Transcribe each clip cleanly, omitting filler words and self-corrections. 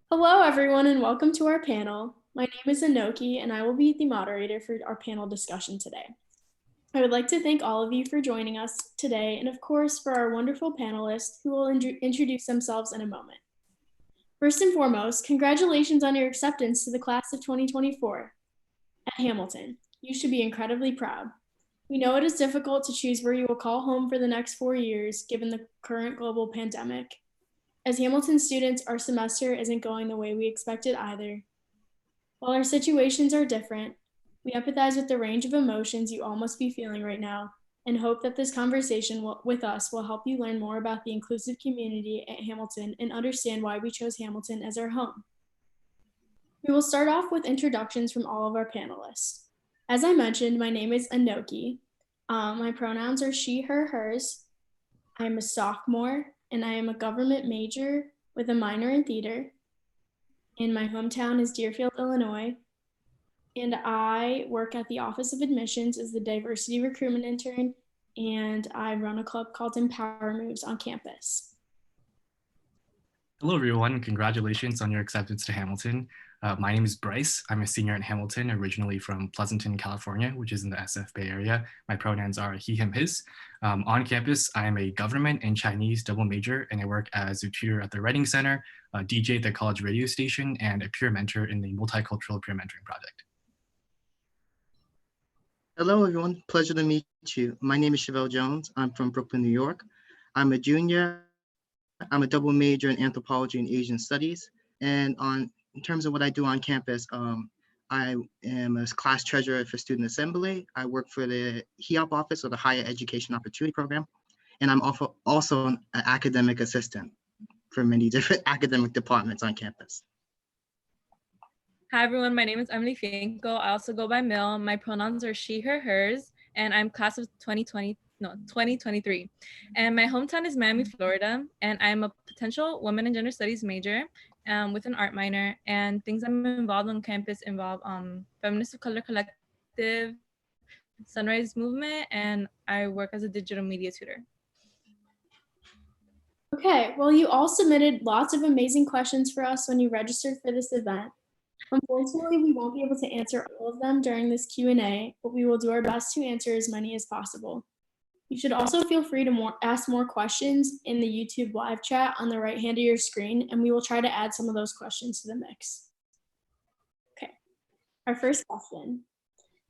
Hello, everyone, and welcome to our panel. My name is Anoki, and I will be the moderator for our panel discussion today. I would like to thank all of you for joining us today, and of course, for our wonderful panelists who will introduce themselves in a moment. First and foremost, congratulations on your acceptance to the class of 2024 at Hamilton. You should be incredibly proud. We know it is difficult to choose where you will call home for the next 4 years, given the current global pandemic. As Hamilton students, our semester isn't going the way we expected either. While our situations are different, we empathize with the range of emotions you all must be feeling right now and hope that this conversation with us will help you learn more about the inclusive community at Hamilton and understand why we chose Hamilton as our home. We will start off with introductions from all of our panelists. As I mentioned, my name is Anoki. My pronouns are she, her, hers. I am a sophomore and I am a government major with a minor in theater. And my hometown is Deerfield, Illinois. And I work at the Office of Admissions as the diversity recruitment intern, and I run a club called Empower Moves on campus. Hello, everyone. Congratulations on your acceptance to Hamilton. My name is Bryce. I'm a senior at Hamilton, originally from Pleasanton, California, which is in the SF Bay Area. My pronouns are he, him, his. On campus, I am a government and Chinese double major, and I work as a tutor at the Writing Center, a DJ at the college radio station, and a peer mentor in the Multicultural Peer Mentoring Project. Hello, everyone. Pleasure to meet you. My name is Chevelle Jones. I'm from Brooklyn, New York. I'm a junior. I'm a double major in anthropology and Asian studies. And in terms of what I do on campus, I am a class treasurer for Student Assembly. I work for the HEOP office, or the Higher Education Opportunity Program. And I'm also an academic assistant for many different academic departments on campus. Hi, everyone. My name is Emily Finko. I also go by Mill. My pronouns are she, her, hers, and I'm class of 2023. And my hometown is Miami, Florida, and I'm a potential women and gender studies major with an art minor. And things I'm involved on campus involve Feminist of Color Collective, Sunrise Movement, and I work as a digital media tutor. Okay, well, you all submitted lots of amazing questions for us when you registered for this event. Unfortunately, we won't be able to answer all of them during this Q&A, but we will do our best to answer as many as possible. You should also feel free to ask more questions in the YouTube live chat on the right hand of your screen, and we will try to add some of those questions to the mix. Okay, our first question.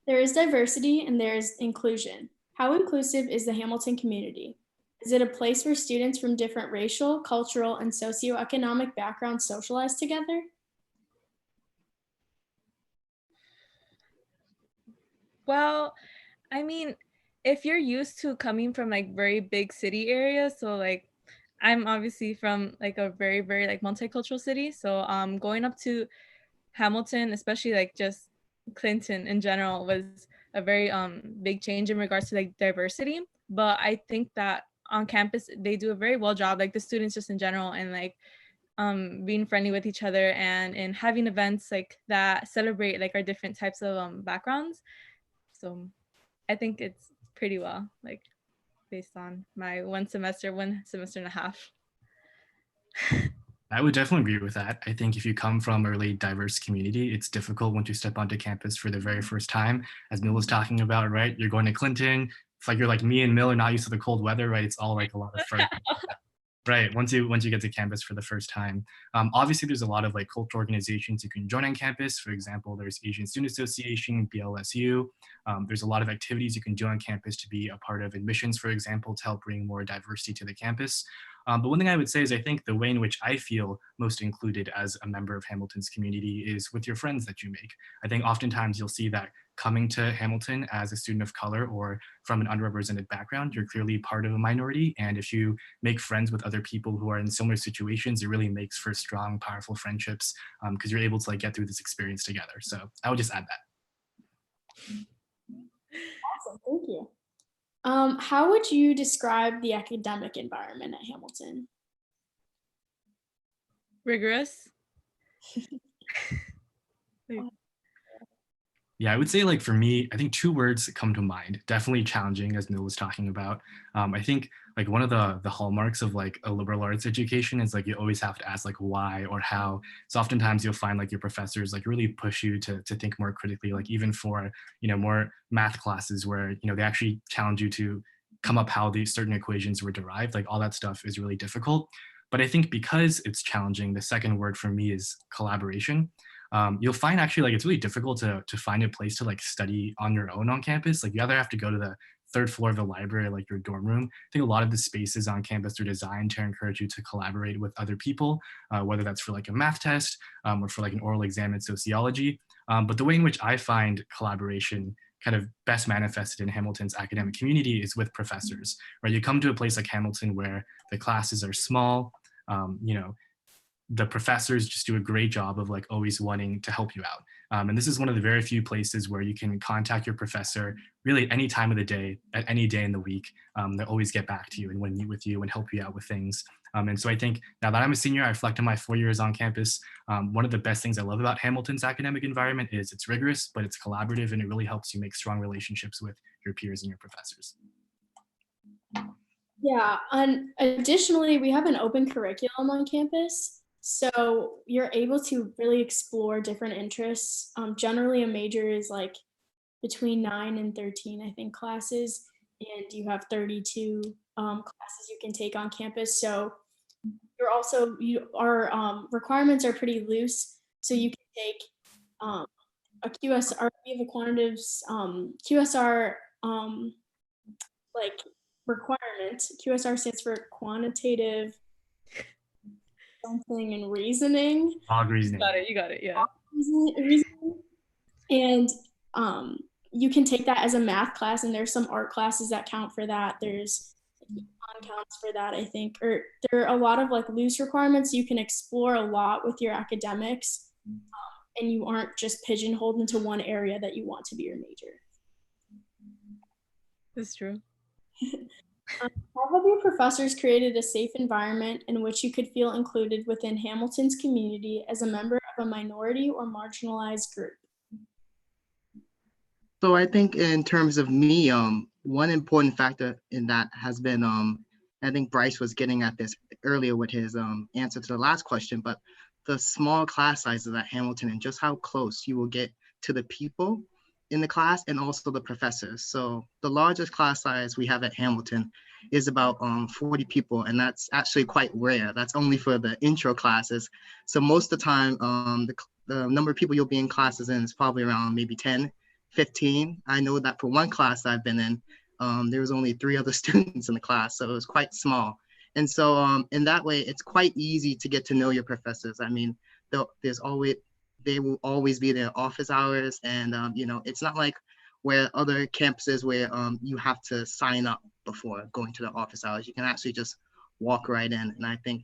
There is diversity and there is inclusion. How inclusive is the Hamilton community? Is it a place where students from different racial, cultural, and socioeconomic backgrounds socialize together? Well, I mean, if you're used to coming from like very big city areas, so like I'm obviously from like a very, very like multicultural city. So going up to Hamilton, especially like just Clinton in general, was a very big change in regards to like diversity. But I think that on campus they do a very well job, like the students just in general, and like being friendly with each other and in having events like that celebrate like our different types of backgrounds. So I think it's pretty well, like based on my one semester and a half. I would definitely agree with that. I think if you come from a really diverse community, it's difficult once you step onto campus for the very first time. As Mill was talking about, right? You're going to Clinton. It's like you're like me and Mill are not used to the cold weather, right? It's all like a lot of fur. Right. Once you get to campus for the first time, obviously there's a lot of like cultural organizations you can join on campus. For example, there's Asian Student Association, BLSU. There's a lot of activities you can do on campus to be a part of admissions, for example, to help bring more diversity to the campus. But one thing I would say is I think the way in which I feel most included as a member of Hamilton's community is with your friends that you make. I think oftentimes you'll see that coming to Hamilton as a student of color or from an underrepresented background, you're clearly part of a minority. And if you make friends with other people who are in similar situations, it really makes for strong, powerful friendships because you're able to like get through this experience together. So I would just add that. Awesome, thank you. How would you describe the academic environment at Hamilton? Rigorous. Yeah, I would say like for me, I think two words come to mind. Definitely challenging, as Neil was talking about. I think like one of the hallmarks of like a liberal arts education is like you always have to ask like why or how. So oftentimes you'll find like your professors like really push you to think more critically, like even for more math classes where they actually challenge you to come up how these certain equations were derived. Like all that stuff is really difficult. But I think because it's challenging, the second word for me is collaboration. You'll find actually like it's really difficult to find a place to like study on your own on campus. Like you either have to go to the third floor of the library, like your dorm room. I think a lot of the spaces on campus are designed to encourage you to collaborate with other people, whether that's for like a math test or for like an oral exam in sociology. But the way in which I find collaboration kind of best manifested in Hamilton's academic community is with professors, right? You come to a place like Hamilton where the classes are small, the professors just do a great job of like always wanting to help you out. And this is one of the very few places where you can contact your professor really any time of the day, at any day in the week. They'll always get back to you and want to meet with you and help you out with things. And so I think now that I'm a senior, I reflect on my 4 years on campus. One of the best things I love about Hamilton's academic environment is it's rigorous, but it's collaborative, and it really helps you make strong relationships with your peers and your professors. Yeah, and additionally, we have an open curriculum on campus. So you're able to really explore different interests. Generally, a major is like between 9 and 13, I think, classes, and you have 32 classes you can take on campus. So our requirements are pretty loose. So you can take a QSR, we have a quantitative QSR like requirement. QSR stands for quantitative something and reasoning. Log reasoning. You got it, yeah. Reasoning. And you can take that as a math class, and there's some art classes that count for that. There's econ counts for that, I think. Or there are a lot of like loose requirements. You can explore a lot with your academics, and you aren't just pigeonholed into one area that you want to be your major. That's true. How have your professors created a safe environment in which you could feel included within Hamilton's community as a member of a minority or marginalized group? So I think in terms of me, one important factor in that has been, I think Bryce was getting at this earlier with his answer to the last question, but the small class sizes at Hamilton and just how close you will get to the people in the class and also the professors. So the largest class size we have at Hamilton is about 40 people, and that's actually quite rare. That's only for the intro classes. So most of the time, the number of people you'll be in classes in is probably around maybe 10, 15. I know that for one class I've been in, there was only 3 other students in the class, so it was quite small. And so in that way, it's quite easy to get to know your professors. I mean, they will always be there office hours, and it's not like where other campuses where you have to sign up before going to the office hours. You can actually just walk right in, and I think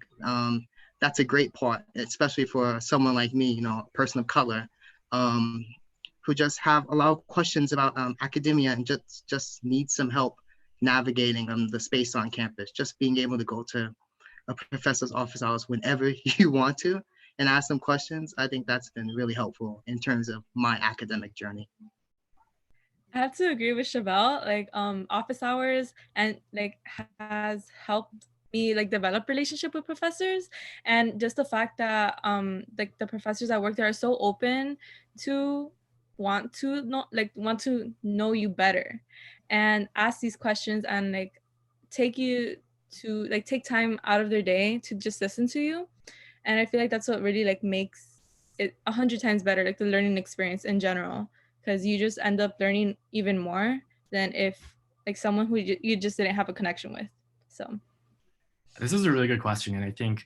that's a great part, especially for someone like me, a person of color, who just have a lot of questions about academia and just need some help navigating the space on campus. Just being able to go to a professor's office hours whenever you want to and ask them questions, I think that's been really helpful in terms of my academic journey. I have to agree with Chevelle. Like office hours and like has helped me like develop relationship with professors, and just the fact that like the professors that work there are so open to want to know you better and ask these questions and like take time out of their day to just listen to you. And I feel like that's what really like makes it 100 times better, like the learning experience in general, because you just end up learning even more than if like someone who you just didn't have a connection with. So this is a really good question, and I think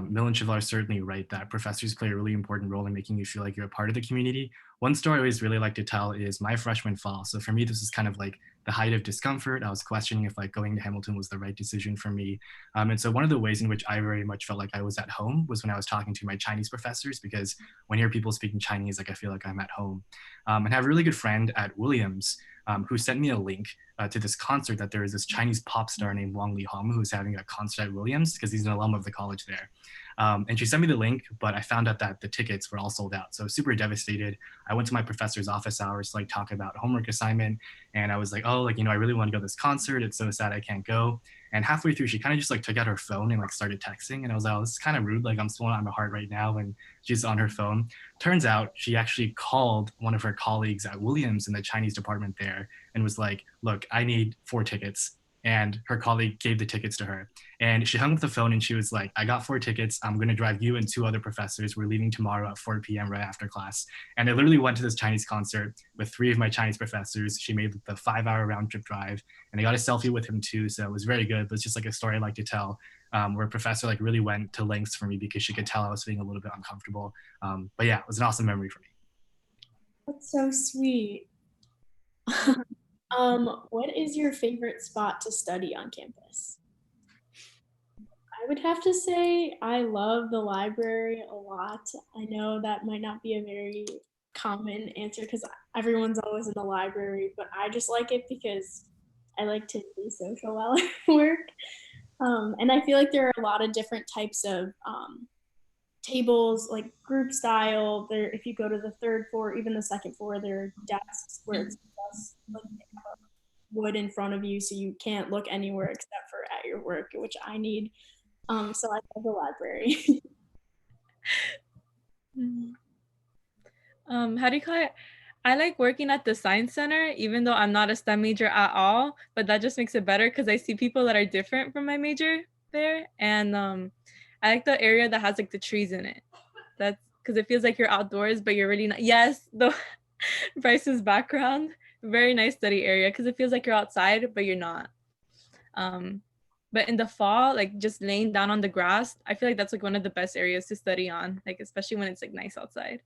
Mill and Chevelle are certainly right that professors play a really important role in making you feel like you're a part of the community. One story I always really like to tell is my freshman fall. So for me, this is kind of like the height of discomfort. I was questioning if like going to Hamilton was the right decision for me. And so one of the ways in which I very much felt like I was at home was when I was talking to my Chinese professors, because when I hear people speaking Chinese, like I feel like I'm at home. And I have a really good friend at Williams who sent me a link to this concert that there is this Chinese pop star named Wang Lihong who's having a concert at Williams because he's an alum of the college there. And she sent me the link, but I found out that the tickets were all sold out. So I was super devastated. I went to my professor's office hours to like talk about homework assignment. And I was like, oh, like, I really want to go to this concert. It's so sad I can't go. And halfway through, she kind of just like took out her phone and like started texting. And I was like, oh, this is kind of rude. Like, I'm still on my heart right now. And she's on her phone. Turns out she actually called one of her colleagues at Williams in the Chinese department there and was like, look, I need 4 tickets. And her colleague gave the tickets to her. And she hung up the phone and she was like, I got 4 tickets. I'm going to drive you and 2 other professors. We're leaving tomorrow at 4 p.m. right after class. And I literally went to this Chinese concert with 3 of my Chinese professors. She made the 5-hour round trip drive and I got a selfie with him too. So it was very good, but it's just like a story I like to tell, where a professor like really went to lengths for me because she could tell I was feeling a little bit uncomfortable. But yeah, it was an awesome memory for me. That's so sweet. What is your favorite spot to study on campus? I would have to say I love the library a lot. I know that might not be a very common answer because everyone's always in the library, but I just like it because I like to be social while I work. And I feel like there are a lot of different types of tables, like group style. There, if you go to the 3rd floor, even the 2nd floor, there are desks where it's just like wood in front of you, so you can't look anywhere except for at your work, which I need. So I love the library. How do you call it? I like working at the science center, even though I'm not a STEM major at all, but that just makes it better because I see people that are different from my major there. And I like the area that has like the trees in it. That's because it feels like you're outdoors, but you're really not. Yes, the Bryce's background, very nice study area because it feels like you're outside, but you're not. But in the fall, like just laying down on the grass, I feel like that's like one of the best areas to study on, like especially when it's like nice outside.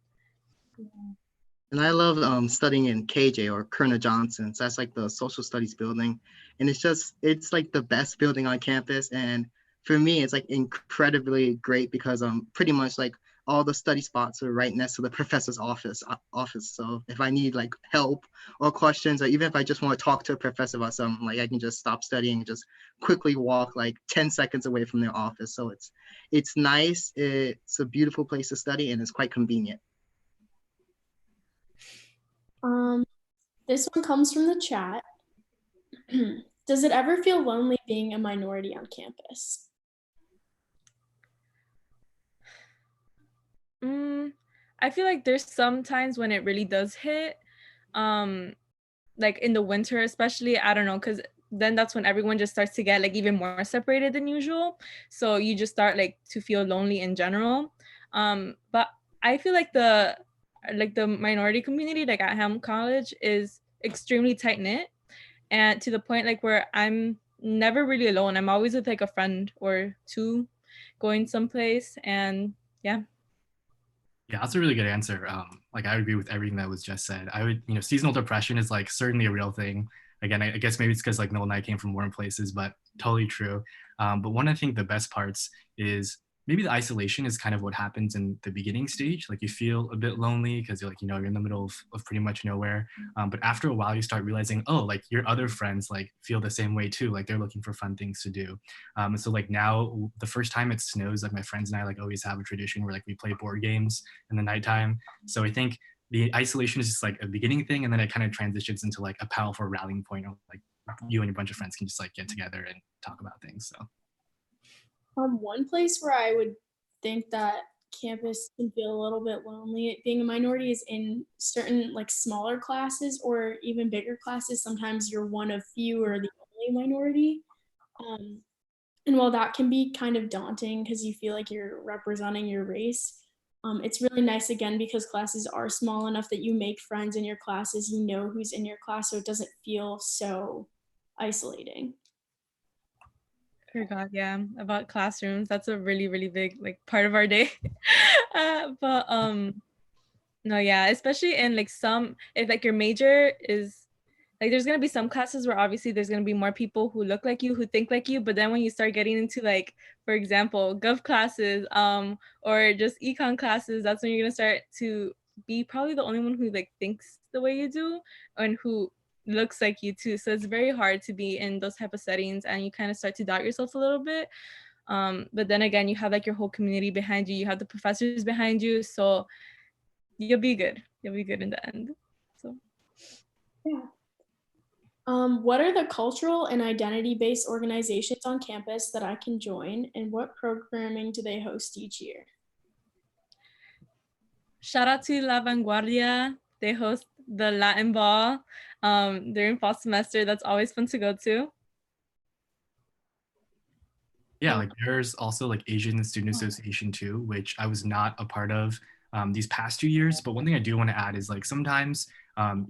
And I love studying in KJ or Kerner Johnson. So that's like the social studies building. And it's like the best building on campus. And for me, it's like incredibly great because pretty much like all the study spots are right next to the professor's office. So if I need like help or questions, or even if I just want to talk to a professor about something, like I can just stop studying and just quickly walk like 10 seconds away from their office. So it's nice. It's a beautiful place to study and it's quite convenient. This one comes from the chat. Does it ever feel lonely being a minority on campus? I feel like there's some times when it really does hit, like in the winter, especially, I don't know, because then that's when everyone just starts to get like even more separated than usual. So you just start like to feel lonely in general. But I feel like the minority community like at Hamilton College is extremely tight knit, and to the point like where I'm never really alone. I'm always with like a friend or 2 going someplace, and yeah. Yeah, that's a really good answer. Like I agree with everything that was just said. I would, seasonal depression is like certainly a real thing. Again, I guess maybe it's because like Noel and I came from warm places, but totally true. But one, I think the best parts is maybe the isolation is kind of what happens in the beginning stage. Like you feel a bit lonely because you're like, you're in the middle of pretty much nowhere. But after a while, you start realizing, oh, like your other friends like feel the same way too. Like they're looking for fun things to do. And so like now the first time it snows, like my friends and I like always have a tradition where like we play board games in the nighttime. So I think the isolation is just like a beginning thing. And then it kind of transitions into like a powerful rallying point of like you and your bunch of friends can just like get together and talk about things. So. One place where I would think that campus can feel a little bit lonely being a minority is in certain like smaller classes or even bigger classes. Sometimes you're one of few or the only minority. And while that can be kind of daunting because you feel like you're representing your race, it's really nice again because classes are small enough that you make friends in your classes, you know who's in your class, so it doesn't feel so isolating. Oh God, yeah, about classrooms. That's a really, really big like part of our day. But no, yeah, especially in like if like your major is like there's gonna be some classes where obviously there's gonna be more people who look like you, who think like you, but then when you start getting into like, for example, gov classes, or just econ classes, that's when you're gonna start to be probably the only one who like thinks the way you do and who looks like you too. So it's very hard to be in those type of settings and you kind of start to doubt yourself a little bit. But then again, you have like your whole community behind you. You have the professors behind you. So you'll be good. You'll be good in the end. So. Yeah. What are the cultural and identity-based organizations on campus that I can join, and what programming do they host each year? Shout out to La Vanguardia. They host the Latin Ball during fall semester. That's always fun to go to. Yeah, like there's also like Asian Student Association too, which I was not a part of these past 2 years. But one thing I do want to add is like sometimes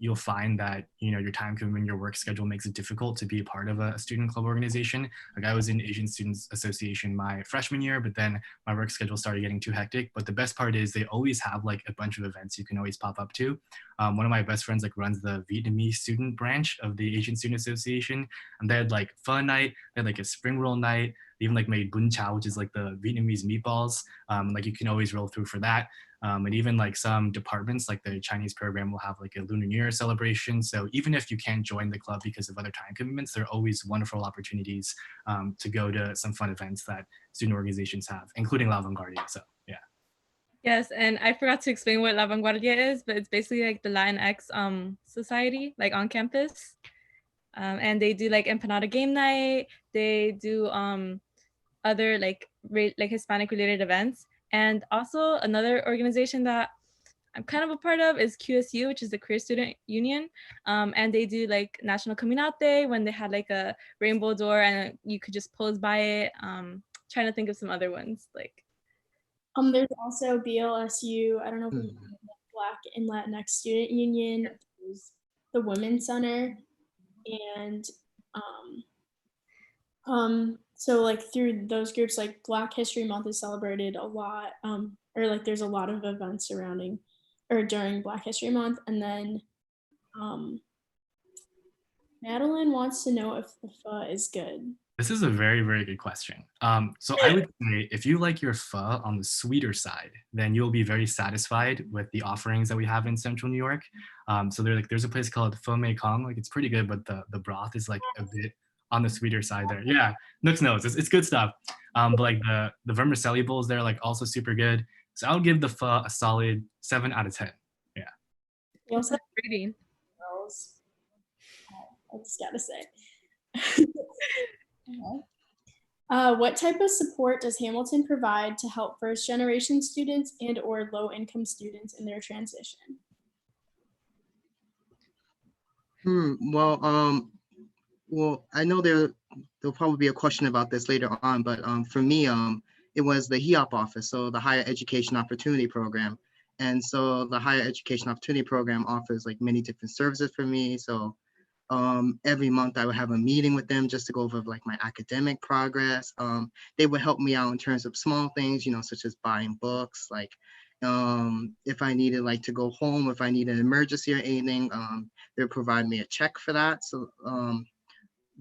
you'll find that your time commitment, your work schedule makes it difficult to be a part of a student club organization. Like I was in Asian Students Association my freshman year, but then my work schedule started getting too hectic. But the best part is they always have like a bunch of events you can always pop up to. One of my best friends like runs the Vietnamese student branch of the Asian Student Association, and they had like fun night, they had like a spring roll night. They even like made bun chao, which is like the Vietnamese meatballs. Like you can always roll through for that. And even like some departments, like the Chinese program will have like a Lunar New Year celebration. So even if you can't join the club because of other time commitments, there are always wonderful opportunities to go to some fun events that student organizations have, including La Vanguardia. So yeah. Yes, and I forgot to explain what La Vanguardia is, but it's basically like the Latinx society, like on campus. And they do like empanada game night. They do other like Hispanic related events. And also another organization that I'm kind of a part of is QSU, which is the Queer Student Union. And they do like National Coming Out Day when they had like a rainbow door and you could just pose by it. Trying to think of some other ones like. There's also BLSU. I don't know if we Black and Latinx Student Union. There's the Women's Center, and so like through those groups, like Black History Month is celebrated a lot, or like there's a lot of events surrounding or during Black History Month. And then Madeline wants to know if the pho is good. This is a very, very good question. So I would say if you like your pho on the sweeter side, then you'll be very satisfied with the offerings that we have in Central New York. So there's a place called Pho Mei Kong. Like it's pretty good, but the broth is like a bit on the sweeter side there. Yeah, Nooks knows. It's good stuff. But like the vermicelli bowls there, like also super good. So I'll give the pho a solid 7 out of 10. Yeah. We also have Rating. girls. I just gotta say. What type of support does Hamilton provide to help first generation students and or low income students in their transition? Well, I know there'll probably be a question about this later on, but for me, it was the HEOP office, so the Higher Education Opportunity Program. And so the Higher Education Opportunity Program offers like many different services for me. So every month I would have a meeting with them just to go over like my academic progress. They would help me out in terms of small things, such as buying books, like if I needed like to go home, if I need an emergency or anything, they would provide me a check for that. So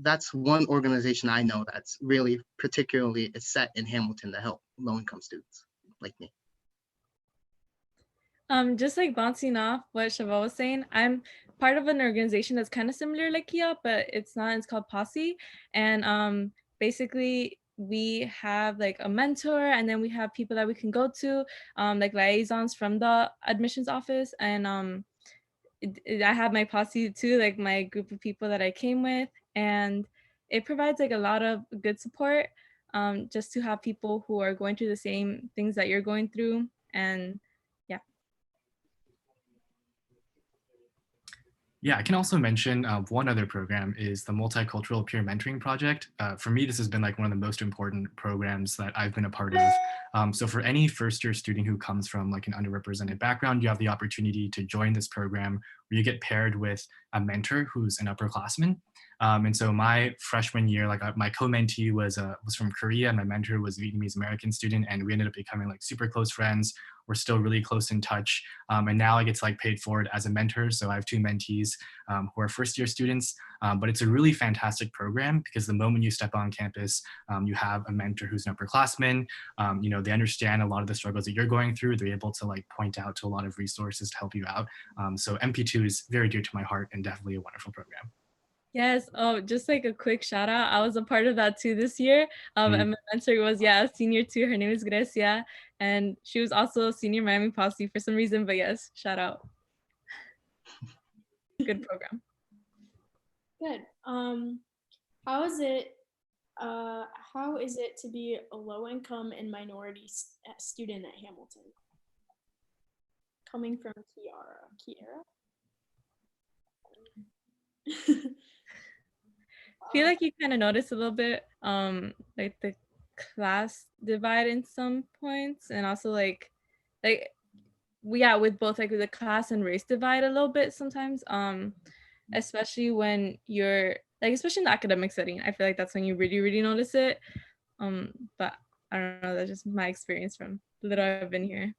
that's one organization I know that's really particularly is set in Hamilton to help low-income students like me. Just like bouncing off what Chevelle was saying, I'm part of an organization that's kind of similar like HEOP, but it's not. It's called Posse, and basically we have like a mentor, and then we have people that we can go to, like liaisons from the admissions office, and I have my posse too, like my group of people that I came with, and it provides like a lot of good support, just to have people who are going through the same things that you're going through, and yeah. Yeah, I can also mention one other program is the Multicultural Peer Mentoring Project. For me, this has been like one of the most important programs that I've been a part of. So for any first year student who comes from like an underrepresented background, you have the opportunity to join this program where you get paired with a mentor who's an upperclassman. And so my freshman year, like my co-mentee was from Korea, and my mentor was a Vietnamese American student, and we ended up becoming like super close friends. We're still really close in touch. And now I get to like pay it forward as a mentor. So I have 2 mentees who are first year students, but it's a really fantastic program because the moment you step on campus, you have a mentor who's an upperclassman. They understand a lot of the struggles that you're going through. They're able to like point out to a lot of resources to help you out. So MP2 is very dear to my heart and definitely a wonderful program. Yes. Oh, just like a quick shout out. I was a part of that too this year. Mm. And my mentor was, yeah, a senior too. Her name is Grecia. And she was also a senior Miami Posse for some reason. But yes, shout out. Good program. Good. How is it? How is it to be a low-income and minority student at Hamilton? Coming from Kiara. I feel like you kind of notice a little bit, like the class divide in some points, and also yeah, with both like the class and race divide a little bit sometimes. Especially when you're like, especially in the academic setting, I feel like that's when you really, really notice it. But I don't know, that's just my experience from the little I've been here.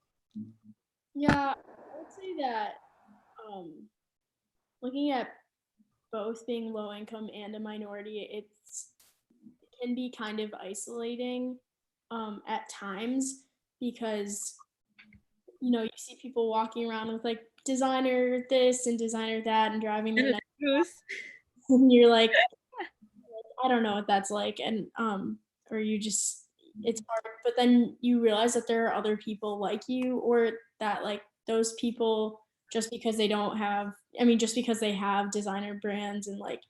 Yeah, I would say that looking at both being low income and a minority, it can be kind of isolating at times because you see people walking around with like designer this and designer that and driving their nice Goose. and you're like, I don't know what that's like, and or you just it's hard, but then you realize that there are other people like you, or that like those people just because they don't have, I mean, just because they have designer brands and like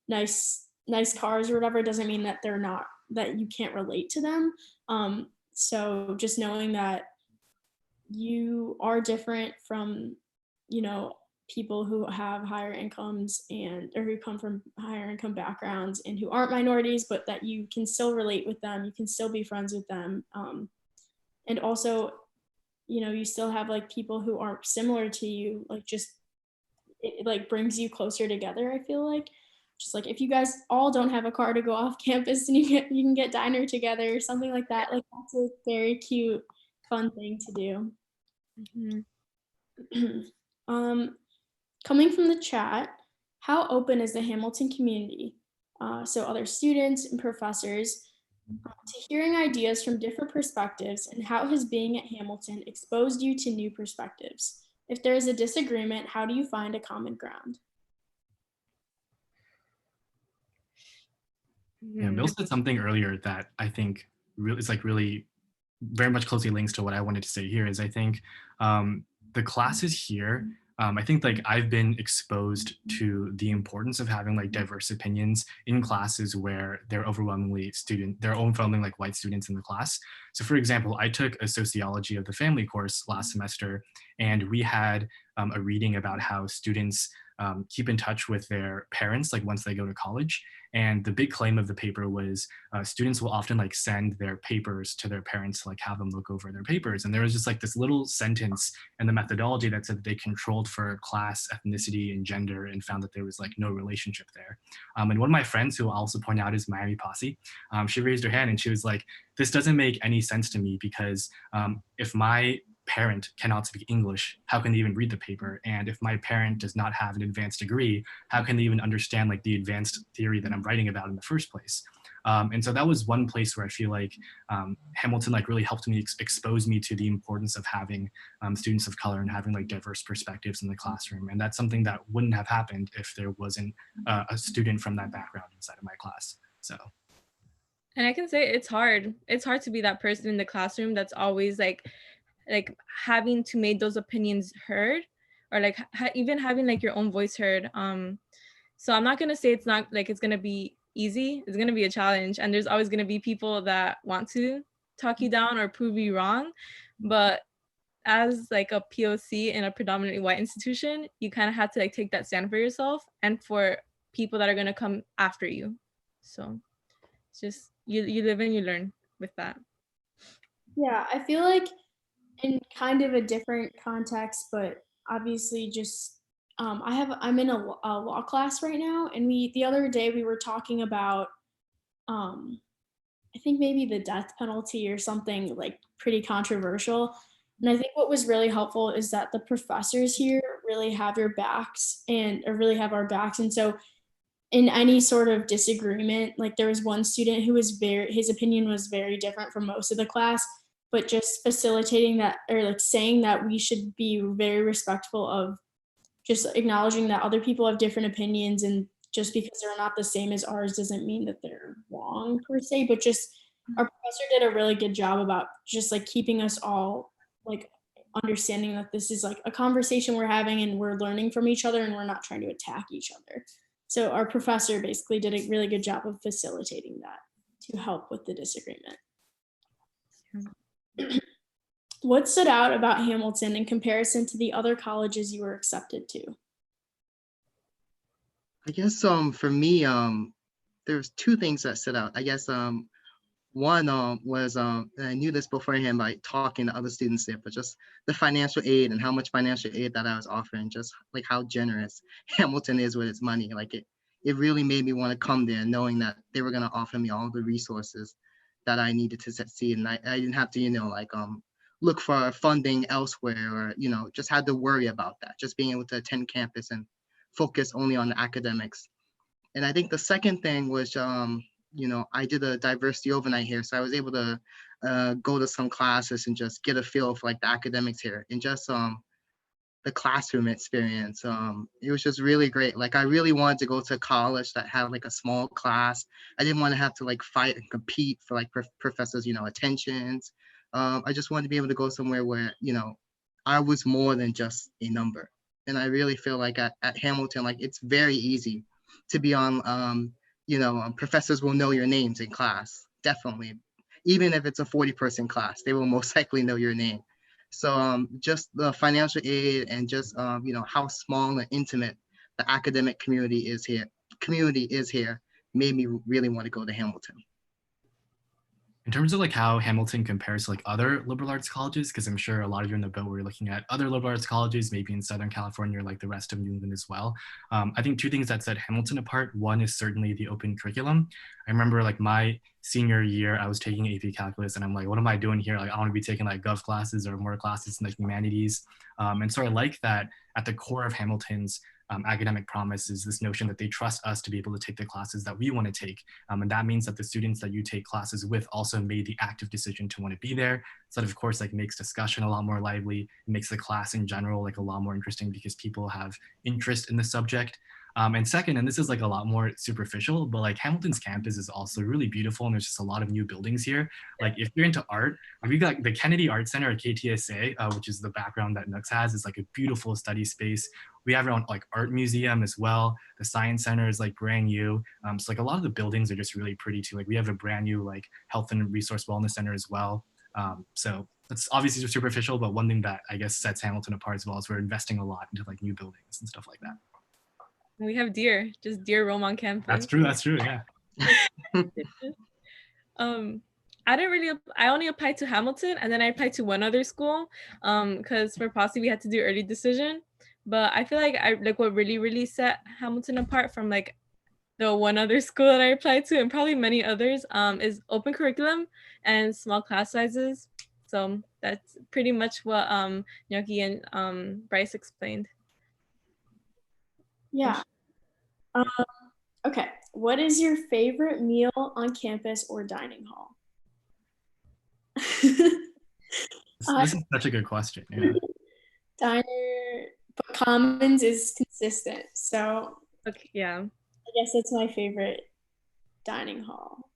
nice cars or whatever doesn't mean that they're not that you can't relate to them. So just knowing that you are different from, you know, people who have higher incomes and or who come from higher income backgrounds and who aren't minorities, but that you can still relate with them, you can still be friends with them, and also, you still have like people who aren't similar to you, like just it like brings you closer together. I feel like just like if you guys all don't have a car to go off campus and you can get diner together or something like that, like that's a very cute, fun thing to do. Mm-hmm. Coming from the chat, how open is the Hamilton community, so other students and professors, to hearing ideas from different perspectives, and how has being at Hamilton exposed you to new perspectives? If there is a disagreement, how do you find a common ground? Yeah, Bill said something earlier that I think really it's like really very much closely links to what I wanted to say here is I think the classes here, I think like I've been exposed to the importance of having like diverse opinions in classes where they're overwhelmingly like white students in the class. So for example, I took a sociology of the family course last semester, and we had a reading about how students keep in touch with their parents like once they go to college. And the big claim of the paper was students will often like send their papers to their parents to like have them look over their papers. And there was just like this little sentence in the methodology that said that they controlled for class, ethnicity, and gender, and found that there was like no relationship there. And one of my friends, who I'll also point out is Miami Posse, she raised her hand and she was like, this doesn't make any sense to me because if my parent cannot speak English, how can they even read the paper? And if my parent does not have an advanced degree, how can they even understand like the advanced theory that I'm writing about in the first place? And so that was one place where I feel like Hamilton like really helped me expose me to the importance of having students of color and having like diverse perspectives in the classroom. And that's something that wouldn't have happened if there wasn't a student from that background inside of my class. So. And I can say it's hard. It's hard to be that person in the classroom that's always like having to make those opinions heard, or like even having like your own voice heard. So I'm not gonna say it's not like it's gonna be easy. It's gonna be a challenge, and there's always gonna be people that want to talk you down or prove you wrong. But as like a POC in a predominantly white institution, you kind of have to like take that stand for yourself and for people that are gonna come after you. So it's just you live and you learn with that. Yeah, I feel like in kind of a different context, but obviously just I'm in a law class right now, and the other day we were talking about I think maybe the death penalty or something like pretty controversial. And I think what was really helpful is that the professors here really have your backs and or really have our backs. And so in any sort of disagreement, like there was one student who was his opinion was very different from most of the class, but just facilitating that or like saying that we should be very respectful of just acknowledging that other people have different opinions and just because they're not the same as ours doesn't mean that they're wrong per se, but just our professor did a really good job about just like keeping us all like understanding that this is like a conversation we're having and we're learning from each other and we're not trying to attack each other. So our professor basically did a really good job of facilitating that to help with the disagreement. What stood out about Hamilton in comparison to the other colleges you were accepted to? I guess for me there's two things that stood out. I guess one was and I knew this beforehand by talking to other students there, but just the financial aid and how much financial aid that I was offering, just like how generous Hamilton is with its money. Like it really made me want to come there knowing that they were going to offer me all the resources that I needed to succeed. And I didn't have to, like look for funding elsewhere or, just had to worry about that, just being able to attend campus and focus only on the academics. And I think the second thing was, I did a diversity overnight here. So I was able to go to some classes and just get a feel for like the academics here and just the classroom experience. It was just really great. Like I really wanted to go to college that had like a small class. I didn't want to have to like fight and compete for like professors, attentions. I just wanted to be able to go somewhere where, I was more than just a number. And I really feel like at Hamilton, like it's very easy to be on, professors will know your names in class, definitely. Even if it's a 40-person class, they will most likely know your name. So just the financial aid and just, how small and intimate the academic community is here made me really want to go to Hamilton. In terms of like how Hamilton compares to like other liberal arts colleges, because I'm sure a lot of you in the boat were looking at other liberal arts colleges, maybe in Southern California or like the rest of New England as well. I think two things that set Hamilton apart. One is certainly the open curriculum. I remember like my senior year, I was taking AP Calculus and I'm like, what am I doing here? Like I want to be taking like gov classes or more classes in the humanities. And so I like that at the core of Hamilton's academic promise is this notion that they trust us to be able to take the classes that we want to take. And that means that the students that you take classes with also made the active decision to want to be there. So that of course like makes discussion a lot more lively. It makes the class in general like a lot more interesting because people have interest in the subject. And second, and this is like a lot more superficial, but like Hamilton's campus is also really beautiful and there's just a lot of new buildings here. Like if you're into art, we've got the Kennedy Art Center at KTSA, which is the background that Nooks has, is like a beautiful study space. We have our own like art museum as well. The Science Center is like brand new. So like a lot of the buildings are just really pretty too. Like we have a brand new like health and resource wellness center as well. So that's obviously superficial, but one thing that I guess sets Hamilton apart as well is we're investing a lot into like new buildings and stuff like that. We have deer, just deer roam on campus. That's true, yeah. I only applied to Hamilton and then I applied to one other school because for Posse we had to do early decision. But I feel like what really set Hamilton apart from like the one other school that I applied to and probably many others is open curriculum and small class sizes. So that's pretty much what Nyoki and Bryce explained. Yeah. Okay. What is your favorite meal on campus or dining hall? This is such a good question. Yeah. Diner, but Commons is consistent. So okay, yeah. I guess that's my favorite dining hall.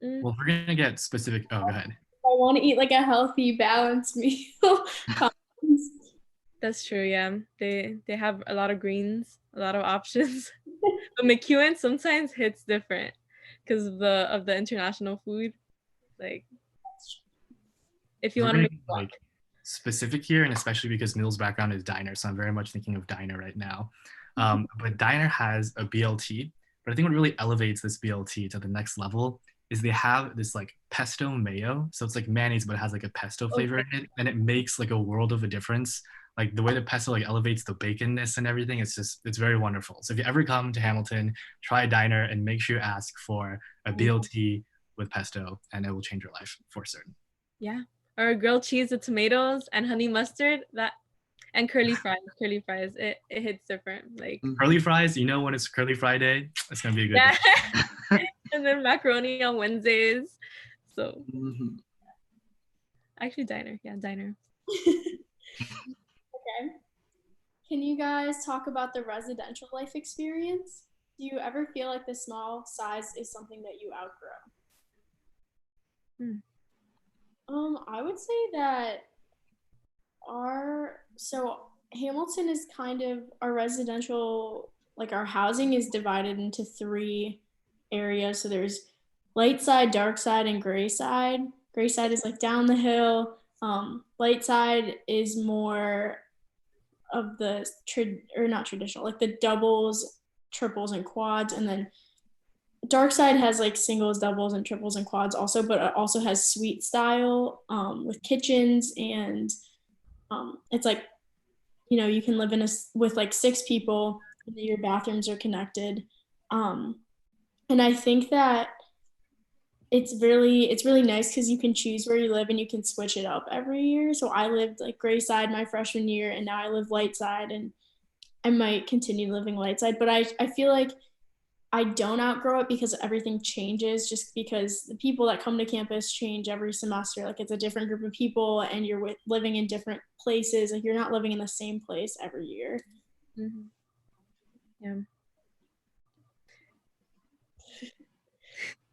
Well, if we're gonna get specific, oh, go ahead. I want to eat like a healthy, balanced meal. Commons. That's true, yeah. They have a lot of greens, a lot of options. But McEwen sometimes hits different because of the international food. Like if you want to make like specific here, and especially because Mill's background is diner, so I'm very much thinking of diner right now. But diner has a BLT, but I think what really elevates this BLT to the next level is they have this like pesto mayo. So it's like mayonnaise, but it has like a pesto flavor in it, and it makes like a world of a difference. Like the way the pesto like elevates the baconness and everything, it's very wonderful. So if you ever come to Hamilton, try a diner and make sure you ask for a BLT with pesto, and it will change your life for certain. Yeah, or grilled cheese with tomatoes and honey mustard, and curly fries. Curly fries, it hits different. Like curly fries, when it's curly fry day, it's gonna be a good day. And then macaroni on Wednesdays. So actually diner. Yeah, diner. Okay. Can you guys talk about the residential life experience? Do you ever feel like the small size is something that you outgrow? Hmm. I would say that Hamilton is kind of our residential, like our housing is divided into three areas. So there's light side, dark side, and gray side. Gray side is like down the hill. Light side is more of the or not traditional, like the doubles, triples, and quads, and then dark side has like singles, doubles, and triples and quads also, but it also has suite style with kitchens and it's like you can live in a with like six people and your bathrooms are connected and I think that it's really nice because you can choose where you live and you can switch it up every year. So I lived like gray side my freshman year and now I live light side and I might continue living light side, but I feel like I don't outgrow it because everything changes just because the people that come to campus change every semester. Like it's a different group of people and you're living in different places. Like you're not living in the same place every year. Mm-hmm. Yeah.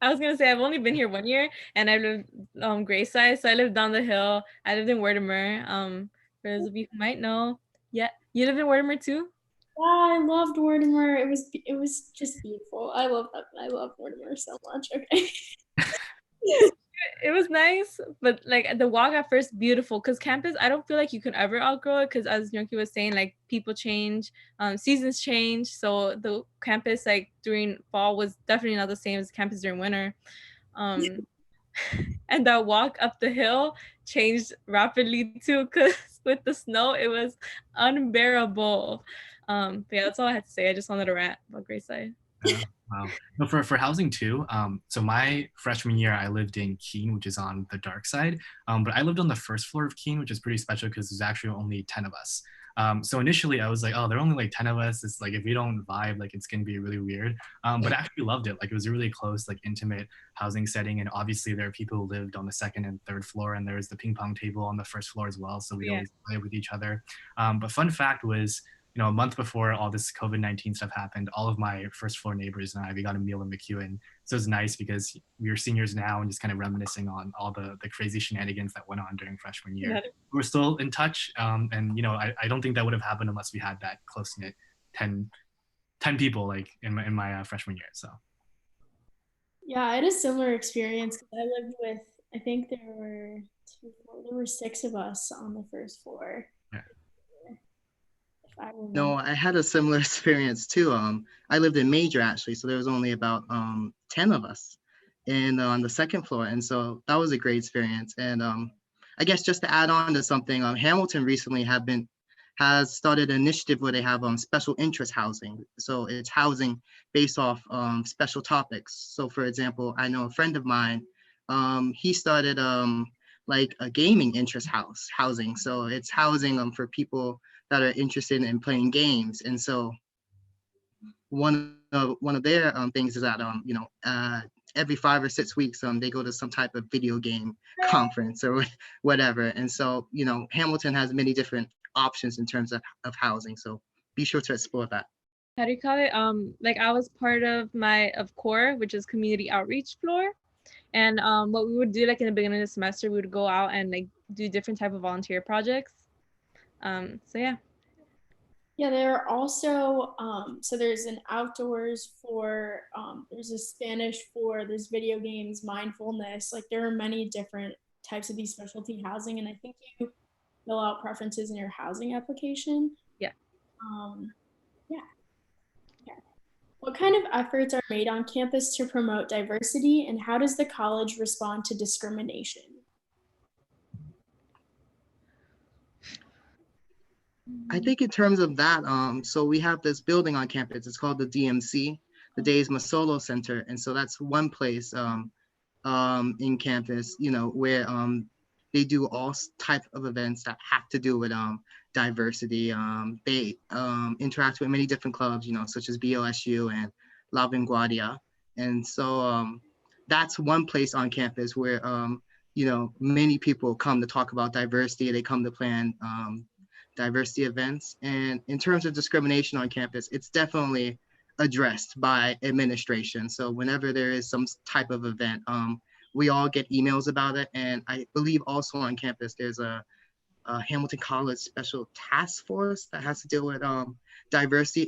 I was gonna say I've only been here 1 year and I lived Grayside, so I lived down the hill. I lived in Werdemer. For those of you who might know. Yeah. You live in Werdemer too? Yeah, I loved Mortimer. It was just beautiful. I love that. I love Mortimer so much. Okay. It was nice, but like the walk at first beautiful because campus I don't feel like you can ever outgrow it because as Yoki was saying, like people change, seasons change, so the campus like during fall was definitely not the same as campus during winter. And that walk up the hill changed rapidly too because with the snow it was unbearable. But yeah, that's all I had to say. I just wanted to rant about Grayside. Wow. No, for housing too. So my freshman year, I lived in Keene, which is on the dark side. But I lived on the first floor of Keene, which is pretty special because there's actually only 10 of us. So initially I was like, oh, there are only like 10 of us. It's like, if we don't vibe, like it's going to be really weird. But I actually loved it. Like it was a really close, like intimate housing setting. And obviously there are people who lived on the second and third floor and there was the ping pong table on the first floor as well. So we always play with each other. But fun fact was, a month before all this COVID-19 stuff happened, all of my first floor neighbors and I, we got a meal in McEwen. So it's nice because we are seniors now and just kind of reminiscing on all the crazy shenanigans that went on during freshman year. We're still in touch. And, I don't think that would have happened unless we had that close-knit 10 people like in my freshman year. So. Yeah, I had a similar experience because I lived with, I think there were six of us on the first floor. Yeah. No, I had a similar experience too. I lived in Major actually, so there was only about 10 of us and on the second floor, and so that was a great experience. And I guess just to add on to something, Hamilton recently has started an initiative where they have special interest housing. So it's housing based off special topics. So for example, I know a friend of mine, he started like a gaming interest housing. So it's housing for people that are interested in playing games. And so one of their things is that every 5 or 6 weeks they go to some type of video game conference or whatever. And so Hamilton has many different options in terms of housing. So be sure to explore that. How do you call it? Like I was part of CORE, which is community outreach floor. And what we would do like in the beginning of the semester, we would go out and like do different type of volunteer projects. So yeah. Yeah, there are also so there's an outdoors for there's a Spanish for there's video games, mindfulness. Like there are many different types of these specialty housing, and I think you fill out preferences in your housing application. Yeah. Yeah. Yeah. What kind of efforts are made on campus to promote diversity, and how does the college respond to discrimination? I think in terms of that, so we have this building on campus. It's called the DMC, the Days Masolo Center, and so that's one place in campus, where they do all type of events that have to do with diversity. They interact with many different clubs, such as BOSU and La Vanguardia, and so that's one place on campus where many people come to talk about diversity. They come to plan diversity events. And in terms of discrimination on campus, it's definitely addressed by administration. So whenever there is some type of event, we all get emails about it. And I believe also on campus, there's a Hamilton College Special Task Force that has to deal with diversity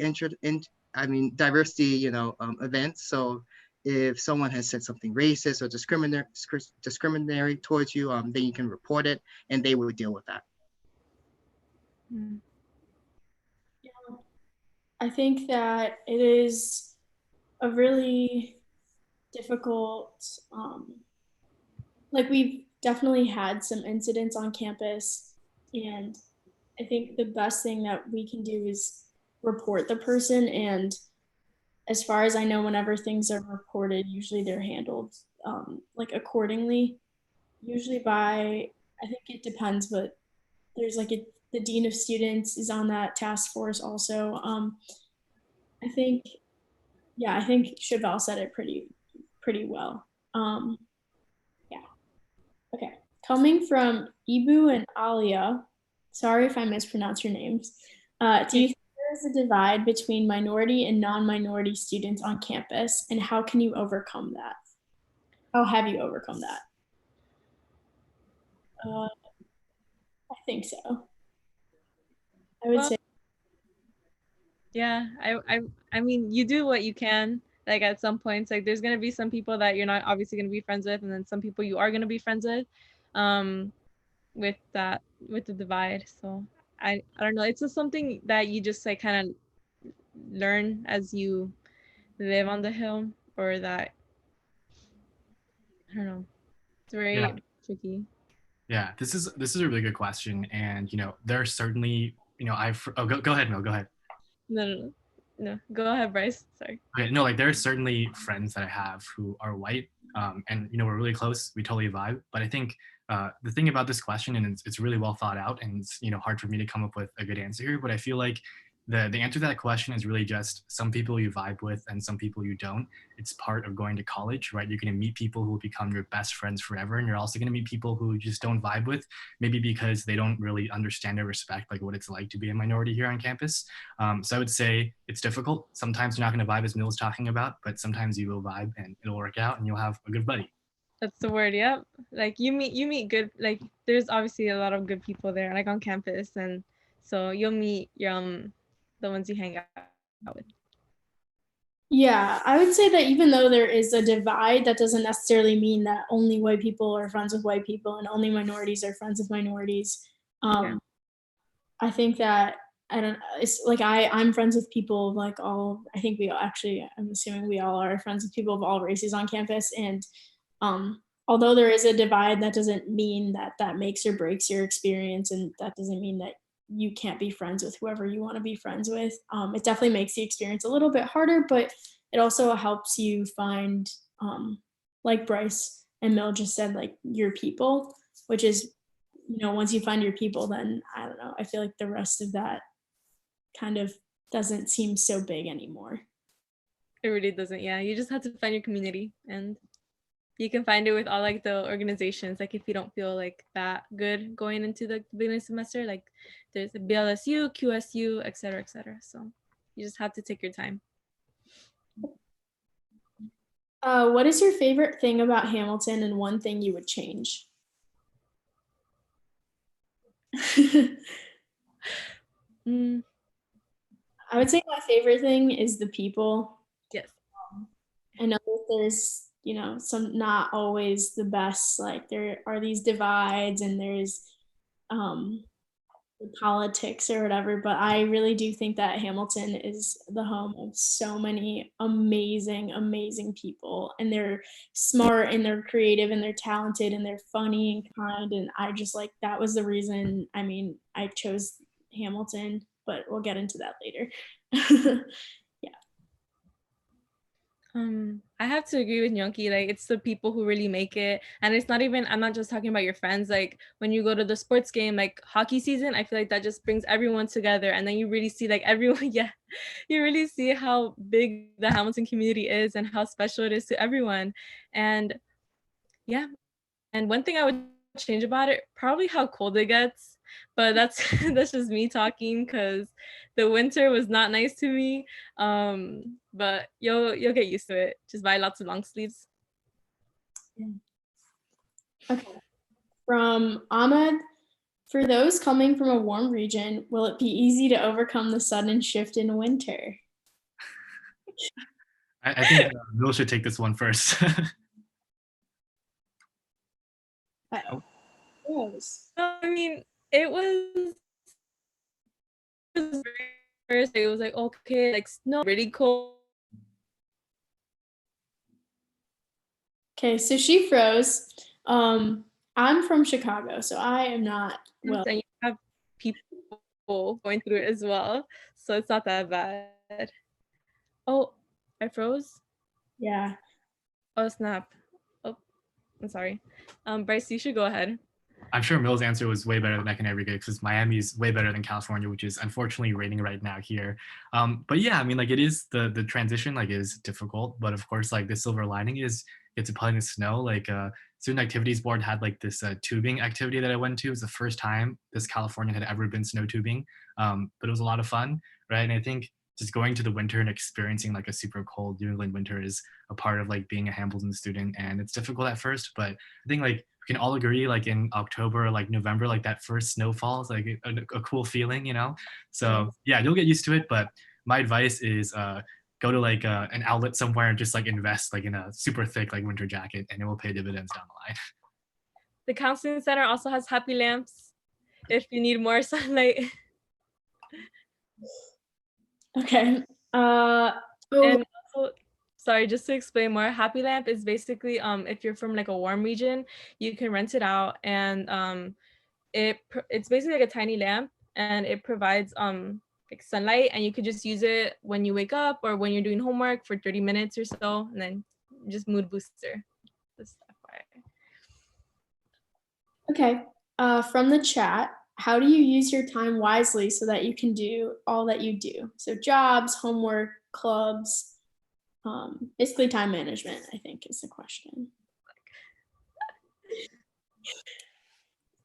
diversity, events. So if someone has said something racist or discriminatory towards you, then you can report it and they will deal with that. I think that it is a really difficult, like we've definitely had some incidents on campus, and I think the best thing that we can do is report the person. And as far as I know, whenever things are reported, usually they're handled like accordingly. Usually by, I think it depends, but there's like the dean of students is on that task force also. I think, yeah, I think Chevelle said it pretty well. Yeah. Okay. Coming from Ibu and Alia, sorry if I mispronounce your names. Do you think there is a divide between minority and non-minority students on campus, and how can you overcome that? How have you overcome that? I think so. I would Well, say, yeah, I mean, you do what you can. Like at some points, like there's gonna be some people that you're not obviously gonna be friends with, and then some people you are gonna be friends with, with the divide. So I don't know. It's just something that you just like kind of learn as you live on the hill, or that I don't know. It's Yeah. very tricky. Yeah, this is a really good question, and there are certainly go ahead, Mel, go ahead. No. Go ahead, Bryce. Sorry. Okay, no, like there are certainly friends that I have who are white, and we're really close. We totally vibe. But I think the thing about this question, and it's really well thought out, and it's hard for me to come up with a good answer here. But I feel like the answer to that question is really just some people you vibe with and some people you don't. It's part of going to college, right? You're going to meet people who will become your best friends forever, and you're also going to meet people who you just don't vibe with, maybe because they don't really understand or respect like what it's like to be a minority here on campus. So I would say it's difficult. Sometimes you're not going to vibe, as Mill was talking about, but sometimes you will vibe and it'll work out and you'll have a good buddy. That's the word. Yep. Like you meet good, like there's obviously a lot of good people there, like on campus, and so you'll meet your the ones you hang out with. yeah, I would say that even though there is a divide, that doesn't necessarily mean that only white people are friends with white people and only minorities are friends with minorities. Yeah. I think that I don't. It's like I'm friends with people of like all. I think we all actually. I'm assuming we all are friends with people of all races on campus, and although there is a divide, that doesn't mean that that makes or breaks your experience, and that doesn't mean that you can't be friends with whoever you want to be friends with. It definitely makes the experience a little bit harder, but it also helps you find, like Bryce and Mill just said, like your people, which is, once you find your people, then I don't know. I feel like the rest of that kind of doesn't seem so big anymore. It really doesn't. Yeah, you just have to find your community, and you can find it with all like the organizations. Like if you don't feel like that good going into the beginning semester, like there's the BLSU, QSU, etc., etc. So you just have to take your time. What is your favorite thing about Hamilton and one thing you would change? Mm, I would say my favorite thing is the people. yes. I know that there's, some not always the best. Like there are these divides and there's the politics or whatever, but I really do think that Hamilton is the home of so many amazing, amazing people. And they're smart and they're creative and they're talented and they're funny and kind. And I just like that was the reason, I chose Hamilton, but we'll get into that later. I have to agree with Nyonki. Like it's the people who really make it, and it's not even. I'm not just talking about your friends. Like when you go to the sports game, like hockey season, I feel like that just brings everyone together, and then you really see like everyone. Yeah, you really see how big the Hamilton community is and how special it is to everyone. And yeah, and one thing I would change about it, probably how cold it gets. but that's that's just me talking because the winter was not nice to me. But you'll get used to it. Just buy lots of long sleeves. Okay. From Ahmed, for those coming from a warm region, will it be easy to overcome the sudden shift in winter? I think Will should take this one first. Yes. I mean, it was first. It was like okay, like snow, really cold. Okay, so she froze. I'm from Chicago, so I am not well. And you have people going through it as well, so it's not that bad. Oh, I froze. Yeah. Oh snap. Oh, I'm sorry. Bryce, you should go ahead. I'm sure Mill's answer was way better than I can ever get because Miami is way better than California, which is unfortunately raining right now here. But yeah, I mean, like it is the transition like is difficult, but of course, like the silver lining is get to play in the snow. Like Student Activities Board had like this tubing activity that I went to. It was the first time this California had ever been snow tubing, but it was a lot of fun, right? And I think just going to the winter and experiencing like a super cold New England winter is a part of like being a Hamilton student, and it's difficult at first, but I think like we can all agree like in October, like November, like that first snowfall is like a cool feeling, you know? So yeah, you'll get used to it. But my advice is go to like an outlet somewhere and just like invest like in a super thick like winter jacket, and it will pay dividends down the line. The counseling center also has happy lamps if you need more sunlight. Okay. And also, sorry, just to explain more, Happy Lamp is basically if you're from like a warm region, you can rent it out, and it's basically like a tiny lamp, and it provides like sunlight, and you could just use it when you wake up or when you're doing homework for 30 minutes or so, and then just mood booster. Just FYI. Okay. From the chat, how do you use your time wisely so that you can do all that you do? So jobs, homework, clubs, basically time management, I think is the question.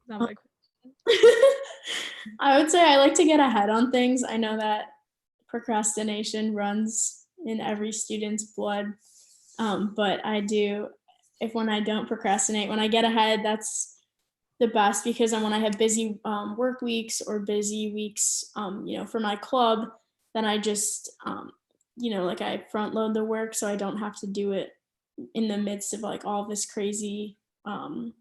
Not my question. I would say I like to get ahead on things. I know that procrastination runs in every student's blood, but I do, when I don't procrastinate, when I get ahead, that's the best, because then when I have busy work weeks or busy weeks, for my club, then I just, like I front load the work so I don't have to do it in the midst of like all this crazy, all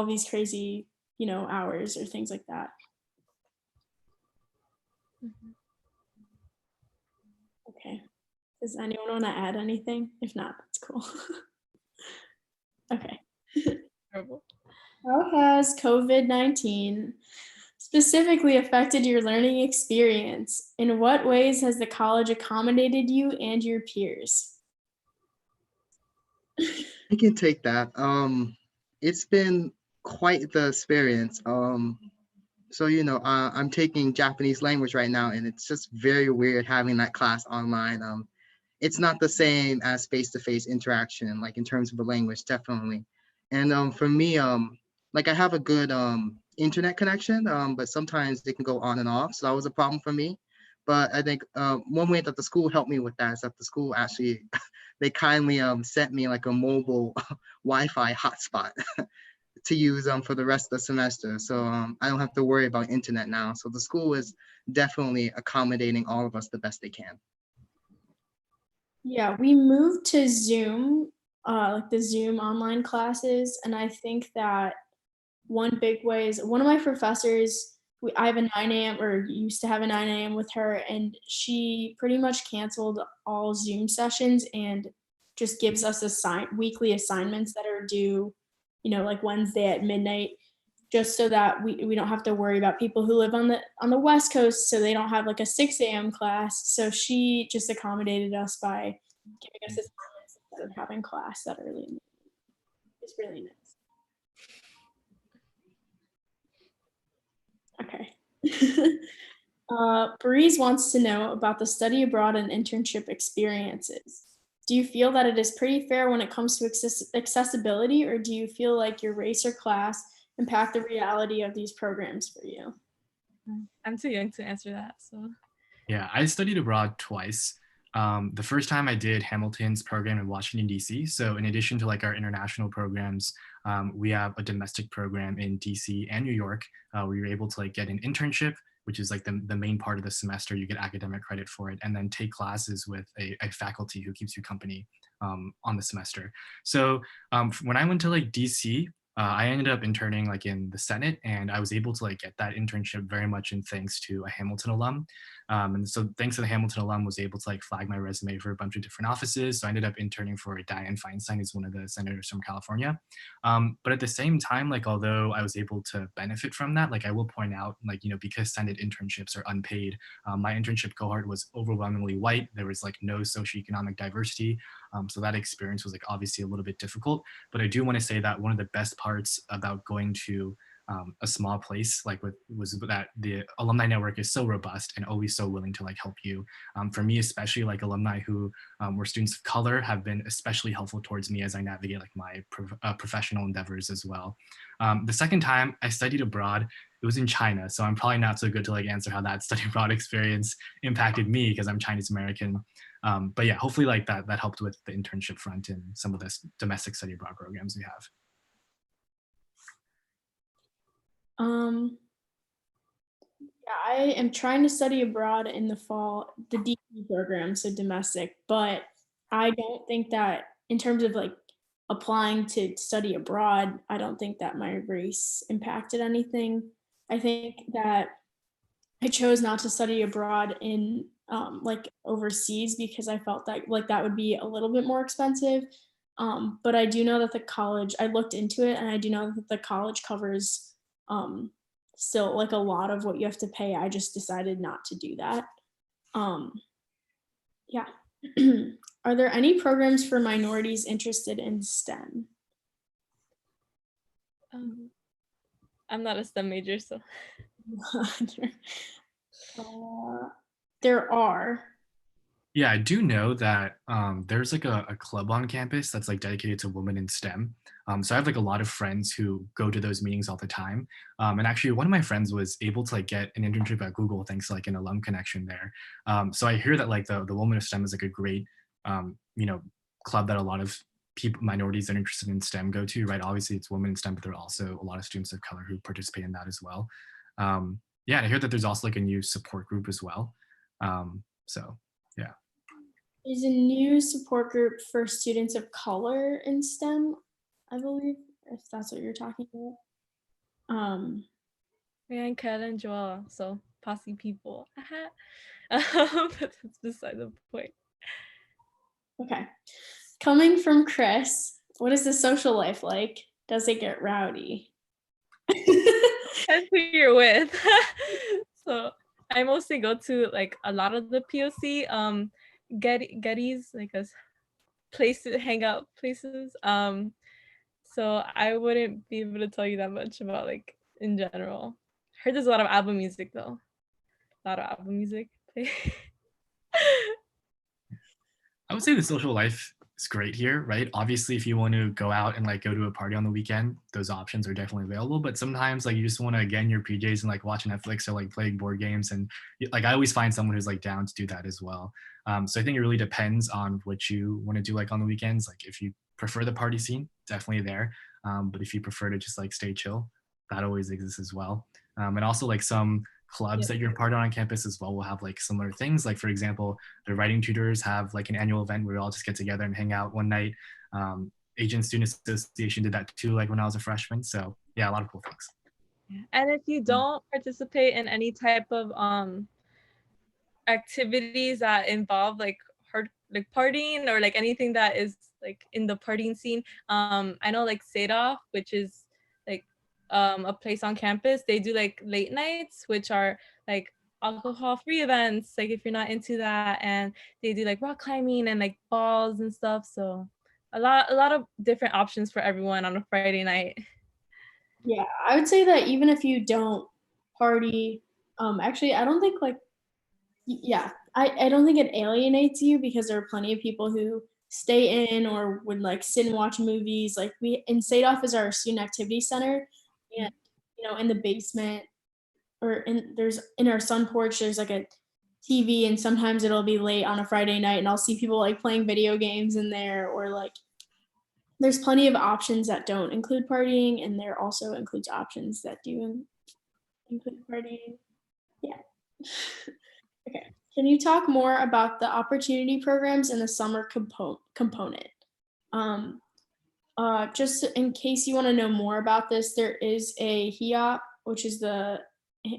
these crazy, hours or things like that. Okay. Does anyone want to add anything? If not, that's cool. Okay. Terrible. How has COVID-19 specifically affected your learning experience? In what ways has the college accommodated you and your peers? I can take that. It's been quite the experience. So I'm taking Japanese language right now, and it's just very weird having that class online. It's not the same as face-to-face interaction, like in terms of the language, definitely. And for me, like I have a good internet connection, but sometimes it can go on and off. So that was a problem for me. But I think one way that the school helped me with that is that the school actually, they kindly sent me like a mobile Wi-Fi hotspot to use for the rest of the semester. So I don't have to worry about internet now. So the school is definitely accommodating all of us the best they can. Yeah, we moved to Zoom, like the Zoom online classes. And I think that one big way is one of my professors, I have a 9 a.m. or used to have a 9 a.m. with her, and she pretty much canceled all Zoom sessions and just gives us weekly assignments that are due, like Wednesday at midnight, just so that we don't have to worry about people who live on the West Coast, so they don't have like a 6 a.m. class. So she just accommodated us by giving us assignments instead of having class that early. It's really nice. Okay. Breeze wants to know about the study abroad and internship experiences. Do you feel that it is pretty fair when it comes to accessibility, or do you feel like your race or class impact the reality of these programs for you? I'm too young to answer that, so. Yeah, I studied abroad twice. The first time I did Hamilton's program in Washington, D.C. So in addition to like our international programs, we have a domestic program in D.C. and New York where you're able to like get an internship, which is like the main part of the semester. You get academic credit for it, and then take classes with a faculty who keeps you company on the semester. So when I went to like DC, I ended up interning like in the Senate, and I was able to like get that internship very much in thanks to a Hamilton alum. And so thanks to the Hamilton alum, was able to like flag my resume for a bunch of different offices. So I ended up interning for Dianne Feinstein, who's one of the senators from California. But at the same time, like although I was able to benefit from that, like I will point out, like because Senate internships are unpaid, my internship cohort was overwhelmingly white. There was like no socioeconomic diversity. So that experience was like obviously a little bit difficult. But I do want to say that one of the best parts about going to a small place like was that the alumni network is so robust and always so willing to like help you. For me, especially like alumni who were students of color have been especially helpful towards me as I navigate like my professional endeavors as well. The second time I studied abroad, it was in China. So I'm probably not so good to like answer how that study abroad experience impacted me because I'm Chinese American. But yeah, hopefully like that helped with the internship front and some of the domestic study abroad programs we have. Yeah, I am trying to study abroad in the fall, the DP program, so domestic, but I don't think that in terms of like applying to study abroad, I don't think that my race impacted anything. I think that I chose not to study abroad in like overseas because I felt that like that would be a little bit more expensive. But I do know that the college, I looked into it and I do know that the college covers um, still like a lot of what you have to pay. I just decided not to do that. Um, yeah. Are there any programs for minorities interested in STEM? I'm not a STEM major, so. There are. Yeah, I do know that there's like a club on campus that's like dedicated to women in STEM. So I have like a lot of friends who go to those meetings all the time. And actually one of my friends was able to like get an internship at Google thanks to like an alum connection there. So I hear that like the Women of STEM is like a great, club that a lot of people, minorities that are interested in STEM go to, right? Obviously it's women in STEM, but there are also a lot of students of color who participate in that as well. Yeah, and I hear that there's also like a new support group as well. So yeah. There's a new support group for students of color in STEM, I believe, if that's what you're talking about. Yeah, and Kat and Joel, so posse people. But that's beside the point. Okay. Coming from Chris, what is the social life like? Does it get rowdy? Depends who you're with. So I mostly go to like a lot of the POC Getty's, like a place to hang out places. So I wouldn't be able to tell you that much about like in general. Heard there's a lot of album music though. A lot of album music. I would say the social life is great here, right? Obviously, if you want to go out and like go to a party on the weekend, those options are definitely available. But sometimes like you just want to get in your PJs and like watch Netflix or like playing board games. And like I always find someone who's like down to do that as well. So I think it really depends on what you want to do like on the weekends. Like if you prefer the party scene, definitely there. But if you prefer to just like stay chill, that always exists as well. And also like some clubs that you're part of on campus as well will have like similar things. Like for example, the writing tutors have like an annual event where we all just get together and hang out one night. Asian Student Association did that too, like when I was a freshman. So yeah, a lot of cool things. And if you don't participate in any type of activities that involve like hard, like partying or like anything that is like in the partying scene, I know like Sadov, which is like a place on campus, they do like late nights, which are like alcohol-free events, like if you're not into that, and they do like rock climbing and like balls and stuff. So a lot of different options for everyone on a Friday night. Yeah, I would say that even if you don't party, actually, I don't think like, yeah, I don't think it alienates you because there are plenty of people who stay in or would like sit and watch movies. Like we in Sadov is our student activity center. and in the basement or in our sun porch, there's like a TV, and sometimes it'll be late on a Friday night, and I'll see people like playing video games in there, or like there's plenty of options that don't include partying, and there also includes options that do include partying. Yeah. Okay. Can you talk more about the opportunity programs and the summer component? Um, just in case you want to know more about this, there is a HEOP, which is the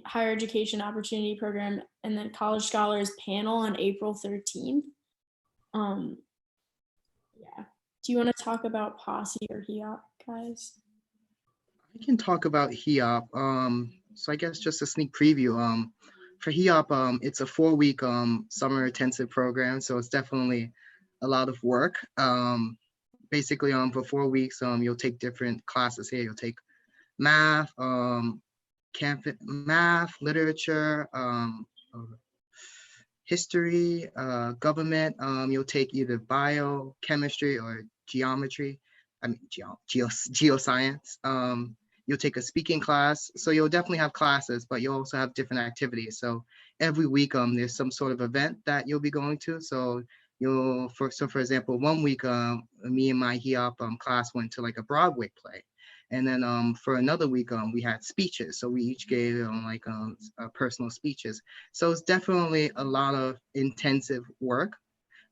Higher Education Opportunity Program, and then College Scholars panel on April 13th. Yeah. Do you want to talk about Posse or HEOP, guys? I can talk about HEOP. So I guess just a sneak preview. For HEOP, it's a 4-week summer intensive program, so it's definitely a lot of work. Basically, for 4 weeks, you'll take different classes here. You'll take math, math, literature, history, government. You'll take either biochemistry or geometry. I mean, geoscience. You'll take a speaking class. So you'll definitely have classes, but you'll also have different activities. So every week, there's some sort of event that you'll be going to. So for example, 1 week, me and my HEOP class went to like a Broadway play. And then for another week, we had speeches. So we each gave personal speeches. So it's definitely a lot of intensive work,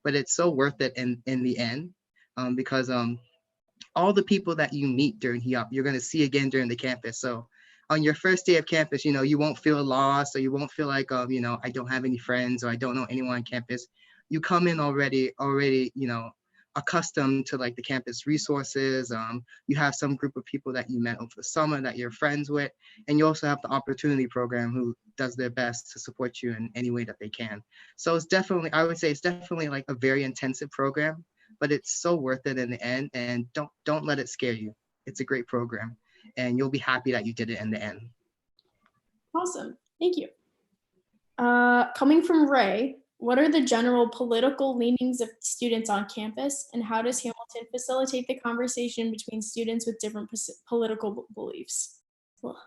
but it's so worth it in the end, because all the people that you meet during HEOP, you're going to see again during the campus. So on your first day of campus, you won't feel lost, or you won't feel like, I don't have any friends, or I don't know anyone on campus. You come in already, accustomed to like the campus resources. You have some group of people that you met over the summer that you're friends with, and you also have the opportunity program who does their best to support you in any way that they can. So it's definitely, I would say it's definitely like a very intensive program, but it's so worth it in the end. And don't let it scare you. It's a great program, and you'll be happy that you did it in the end. Awesome. Thank you. Coming from Ray, what are the general political leanings of students on campus, and how does Hamilton facilitate the conversation between students with different political beliefs? Well,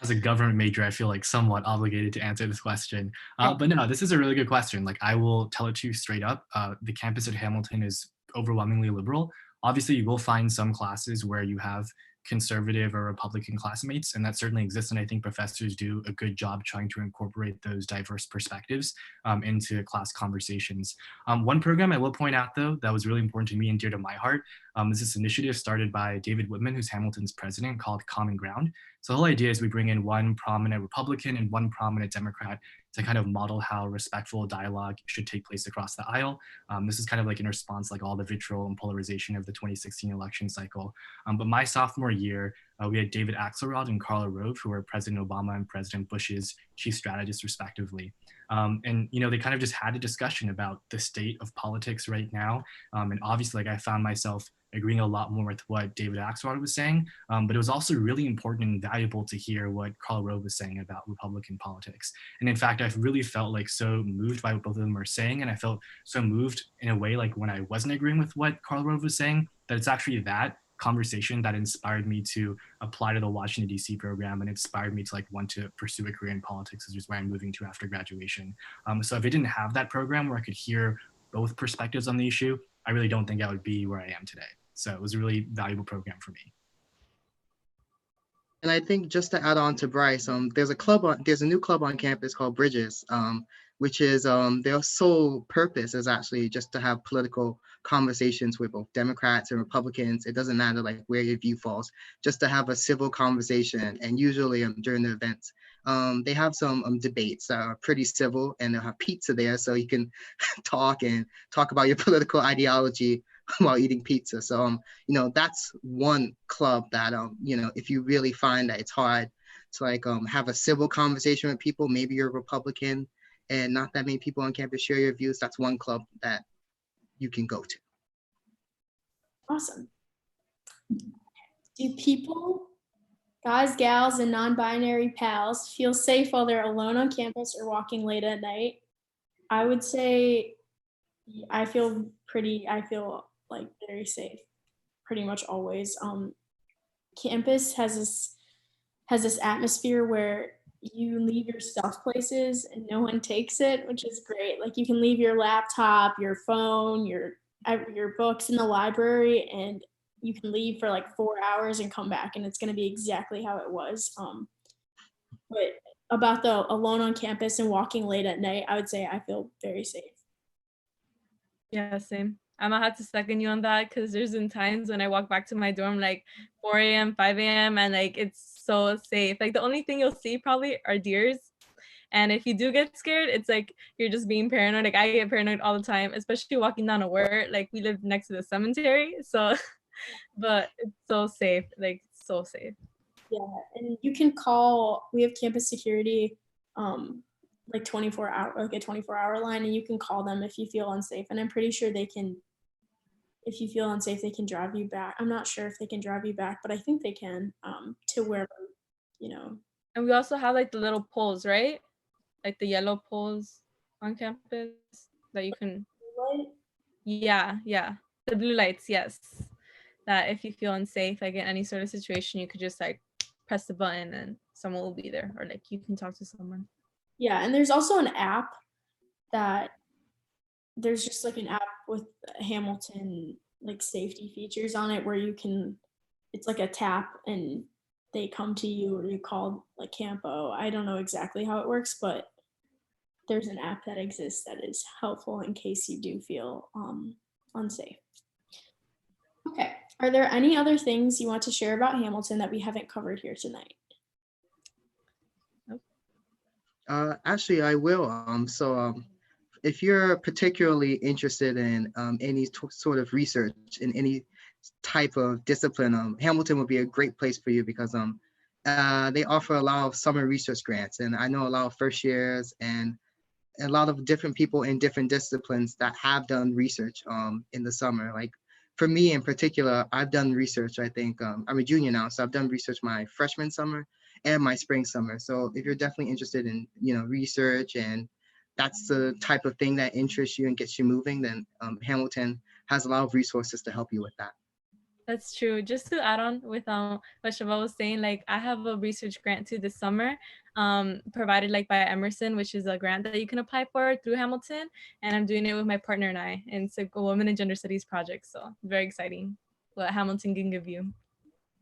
as a government major, I feel like somewhat obligated to answer this question. But no, this is a really good question. Like, I will tell it to you straight up. The campus at Hamilton is overwhelmingly liberal. Obviously, you will find some classes where you have conservative or Republican classmates, and that certainly exists. And I think professors do a good job trying to incorporate those diverse perspectives into class conversations. One program I will point out, though, that was really important to me and dear to my heart is this initiative started by David Whitman, who's Hamilton's president, called Common Ground. So the whole idea is we bring in one prominent Republican and one prominent Democrat to kind of model how respectful dialogue should take place across the aisle. This is kind of like in response like all the vitriol and polarization of the 2016 election cycle. But my sophomore year, we had David Axelrod and Karla Rove, who were President Obama and President Bush's chief strategists, respectively. And they kind of just had a discussion about the state of politics right now. And obviously, like, I found myself agreeing a lot more with what David Axelrod was saying, but it was also really important and valuable to hear what Karla Rove was saying about Republican politics. And in fact, I've really felt like so moved by what both of them are saying, and I felt so moved in a way like when I wasn't agreeing with what Karla Rove was saying, that it's actually that conversation that inspired me to apply to the Washington, D.C. program, and inspired me to like want to pursue a career in politics, which is where I'm moving to after graduation. So if I didn't have that program where I could hear both perspectives on the issue, I really don't think I would be where I am today. So it was a really valuable program for me. And I think just to add on to Bryce, there's a new club on campus called Bridges, which is their sole purpose is actually just to have political conversations with both Democrats and Republicans. It doesn't matter like where your view falls, just to have a civil conversation. And usually during the events, they have some debates that are pretty civil, and they'll have pizza there so you can talk about your political ideology while eating pizza. So, that's one club that, if you really find that it's hard to like have a civil conversation with people, maybe you're a Republican and not that many people on campus share your views, that's one club that you can go to. Awesome. Do people, guys, gals, and non-binary pals feel safe while they're alone on campus or walking late at night? I would say I feel like very safe pretty much always. Campus has this atmosphere where you leave your stuff places and no one takes it, which is great. Like you can leave your laptop, your phone, your books in the library, and you can leave for like 4 hours and come back, and it's going to be exactly how it was. But about the alone on campus and walking late at night, I would say I feel very safe. Yeah, same. I'm gonna have to second you on that because there's been times when I walk back to my dorm like 4 a.m., 5 a.m. and like it's so safe. Like the only thing you'll see probably are deers. And if you do get scared, it's like you're just being paranoid. Like I get paranoid all the time, especially walking down a word. Like we live next to the cemetery. So but it's so safe. Like so safe. Yeah, and you can call. We have campus security, like 24 hour, like a 24-hour line, and you can call them if you feel unsafe. And I'm pretty sure they can. If you feel unsafe, they can drive you back. I'm not sure if they can drive you back, but I think they can to wherever, you know. And we also have like the little poles, right? Like the yellow poles on campus that you can. Yeah, yeah. The blue lights, yes. That if you feel unsafe, like in any sort of situation, you could just like press the button and someone will be there, or like you can talk to someone. Yeah, and there's also an app that there's just like an app with Hamilton like safety features on it where you can. It's like a tap and they come to you or you call like Campo. I don't know exactly how it works, but there's an app that exists that is helpful in case you do feel unsafe. Okay. Are there any other things you want to share about Hamilton that we haven't covered here tonight? Actually, I will. If you're particularly interested in any sort of research in any type of discipline, Hamilton would be a great place for you because they offer a lot of summer research grants. And I know a lot of first years and a lot of different people in different disciplines that have done research in the summer. Like for me in particular, I've done research. I think I'm a junior now, so I've done research my freshman summer and my spring summer. So if you're definitely interested in research and that's the type of thing that interests you and gets you moving, then Hamilton has a lot of resources to help you with that. That's true. Just to add on with what Chevelle was saying, like I have a research grant too this summer, provided like by Emerson, which is a grant that you can apply for through Hamilton, and I'm doing it with my partner and I, and it's like a Women in Gender Studies project. So very exciting what Hamilton can give you.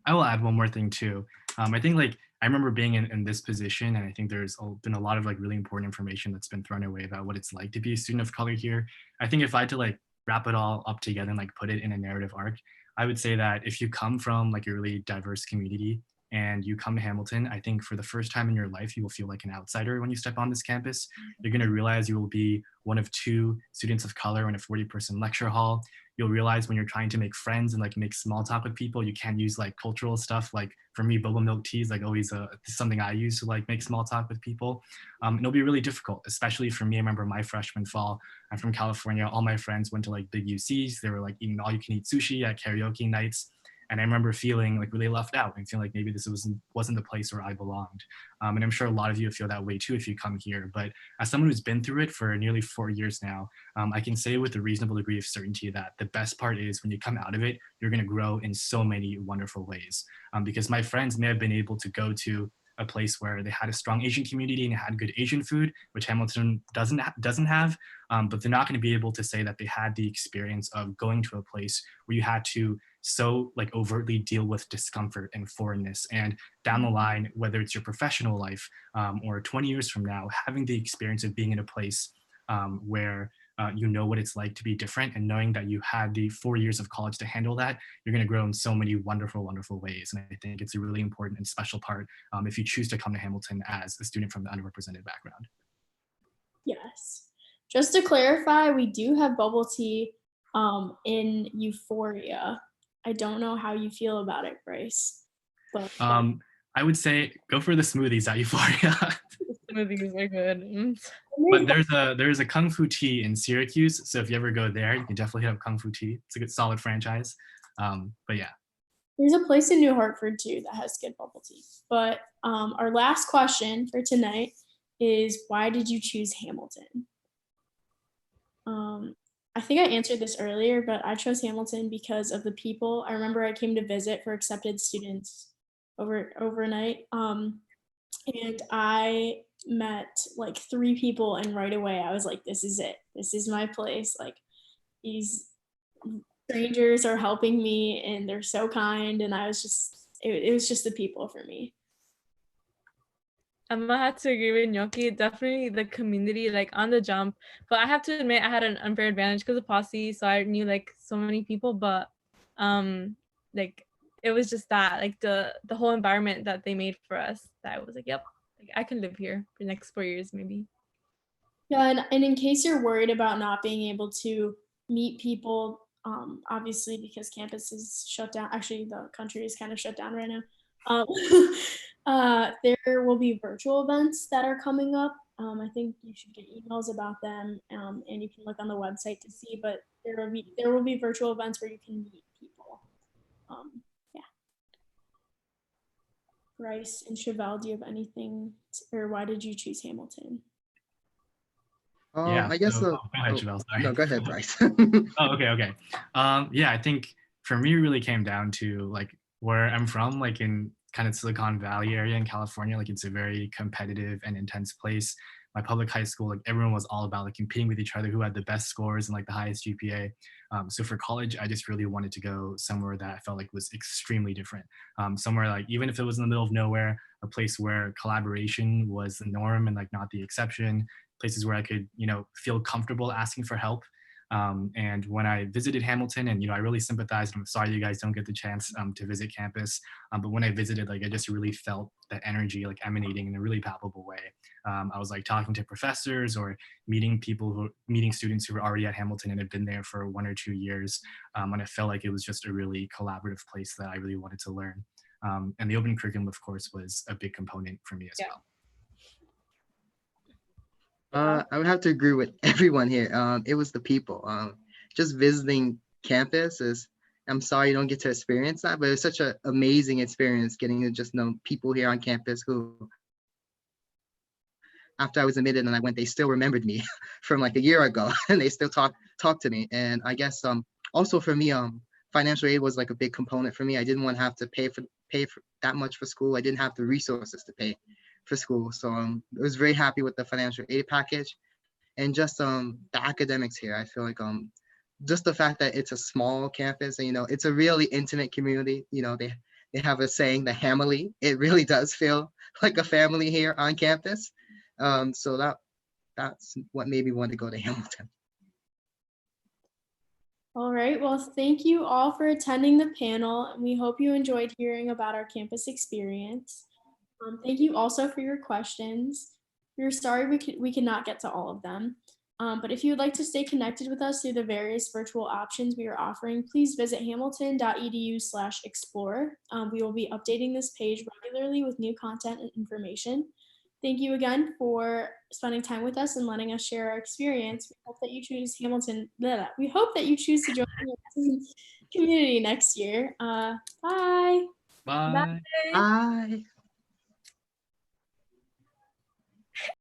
I will add one more thing too. I think like I remember being in this position, and I think there's been a lot of like really important information that's been thrown away about what it's like to be a student of color here. I think if I had to like wrap it all up together and like put it in a narrative arc, I would say that if you come from like a really diverse community and you come to Hamilton, I think for the first time in your life, you will feel like an outsider when you step on this campus. You're going to realize you will be one of two students of color in a 40-person lecture hall. You'll realize when you're trying to make friends and like make small talk with people, you can't use like cultural stuff. Like for me, boba milk tea is like always something I use to like make small talk with people. And it'll be really difficult, especially for me. I remember my freshman fall, I'm from California. All my friends went to like big UCs. They were like eating all you can eat sushi at karaoke nights. And I remember feeling like really left out and feeling like maybe this wasn't the place where I belonged. And I'm sure a lot of you feel that way too if you come here. But as someone who's been through it for nearly 4 years now, I can say with a reasonable degree of certainty that the best part is when you come out of it, you're going to grow in so many wonderful ways. Because my friends may have been able to go to a place where they had a strong Asian community and had good Asian food, which Hamilton doesn't have, but they're not going to be able to say that they had the experience of going to a place where you had to so like overtly deal with discomfort and foreignness. And down the line, whether it's your professional life or 20 years from now, having the experience of being in a place where you know what it's like to be different, and knowing that you had the 4 years of college to handle that, you're going to grow in so many wonderful, wonderful ways. And I think it's a really important and special part if you choose to come to Hamilton as a student from the underrepresented background. Yes. Just to clarify, we do have bubble tea in Euphoria. I don't know how you feel about it, Bryce. But I would say go for the smoothies at Euphoria. Smoothies are good. But there's a Kung Fu Tea in Syracuse, so if you ever go there, you can definitely hit up Kung Fu Tea. It's a good solid franchise. But yeah. There's a place in New Hartford too that has good bubble tea. But our last question for tonight is, why did you choose Hamilton? I think I answered this earlier, but I chose Hamilton because of the people. I remember I came to visit for accepted students overnight. And I met like 3 people, and right away I was like, this is it. This is my place. Like, these strangers are helping me and they're so kind, and it was just the people for me. I'm gonna have to agree with Gnocchi. Definitely the community, like on the jump. But I have to admit, I had an unfair advantage because of Posse, so I knew like so many people. But like it was just that, like the whole environment that they made for us, that I was like, yep, like I can live here for the next 4 years maybe. Yeah, and in case you're worried about not being able to meet people, obviously because campus is shut down. Actually, the country is kind of shut down right now. Um, there will be virtual events that are coming up. I think you should get emails about them, and you can look on the website to see. But there will be virtual events where you can meet people. Yeah. Bryce and Chevelle, do you have anything, or why did you choose Hamilton? Yeah. I guess So, go ahead, Chevelle. Sorry. no, go ahead, Bryce. Oh, okay. Yeah, I think for me, it really came down to like where I'm from, like in kind of Silicon Valley area in California. Like it's a very competitive and intense place. My public high school, like everyone was all about like competing with each other, who had the best scores and like the highest GPA. So for college, I just really wanted to go somewhere that I felt like was extremely different. Somewhere like, even if it was in the middle of nowhere, a place where collaboration was the norm and like not the exception, places where I could, feel comfortable asking for help. And when I visited Hamilton, and I really sympathized. I'm sorry you guys don't get the chance to visit campus, but when I visited, like I just really felt that energy like emanating in a really palpable way. I was like talking to professors or meeting students who were already at Hamilton and had been there for 1 or 2 years, and it felt like it was just a really collaborative place that I really wanted to learn. And the open curriculum, of course, was a big component for me as well. I would have to agree with everyone here. It was the people. Just visiting campus I'm sorry you don't get to experience that, but it's such an amazing experience getting to just know people here on campus who, after I was admitted and I went, they still remembered me from like a year ago, and they still talk to me. And I guess also for me, financial aid was like a big component for me. I didn't want to have to pay for that much for school. I didn't have the resources to pay for school. So I was very happy with the financial aid package, and just the academics here. I feel like just the fact that it's a small campus and it's a really intimate community. They have a saying, the Hamily. It really does feel like a family here on campus. So that's what made me want to go to Hamilton. All right, well, thank you all for attending the panel, and we hope you enjoyed hearing about our campus experience. Thank you also for your questions. We're sorry we could not get to all of them, but if you would like to stay connected with us through the various virtual options we are offering, please visit hamilton.edu/explore. We will be updating this page regularly with new content and information. Thank you again for spending time with us and letting us share our experience. We hope that you choose Hamilton. We hope that you choose to join the community next year. Bye. Bye. Bye.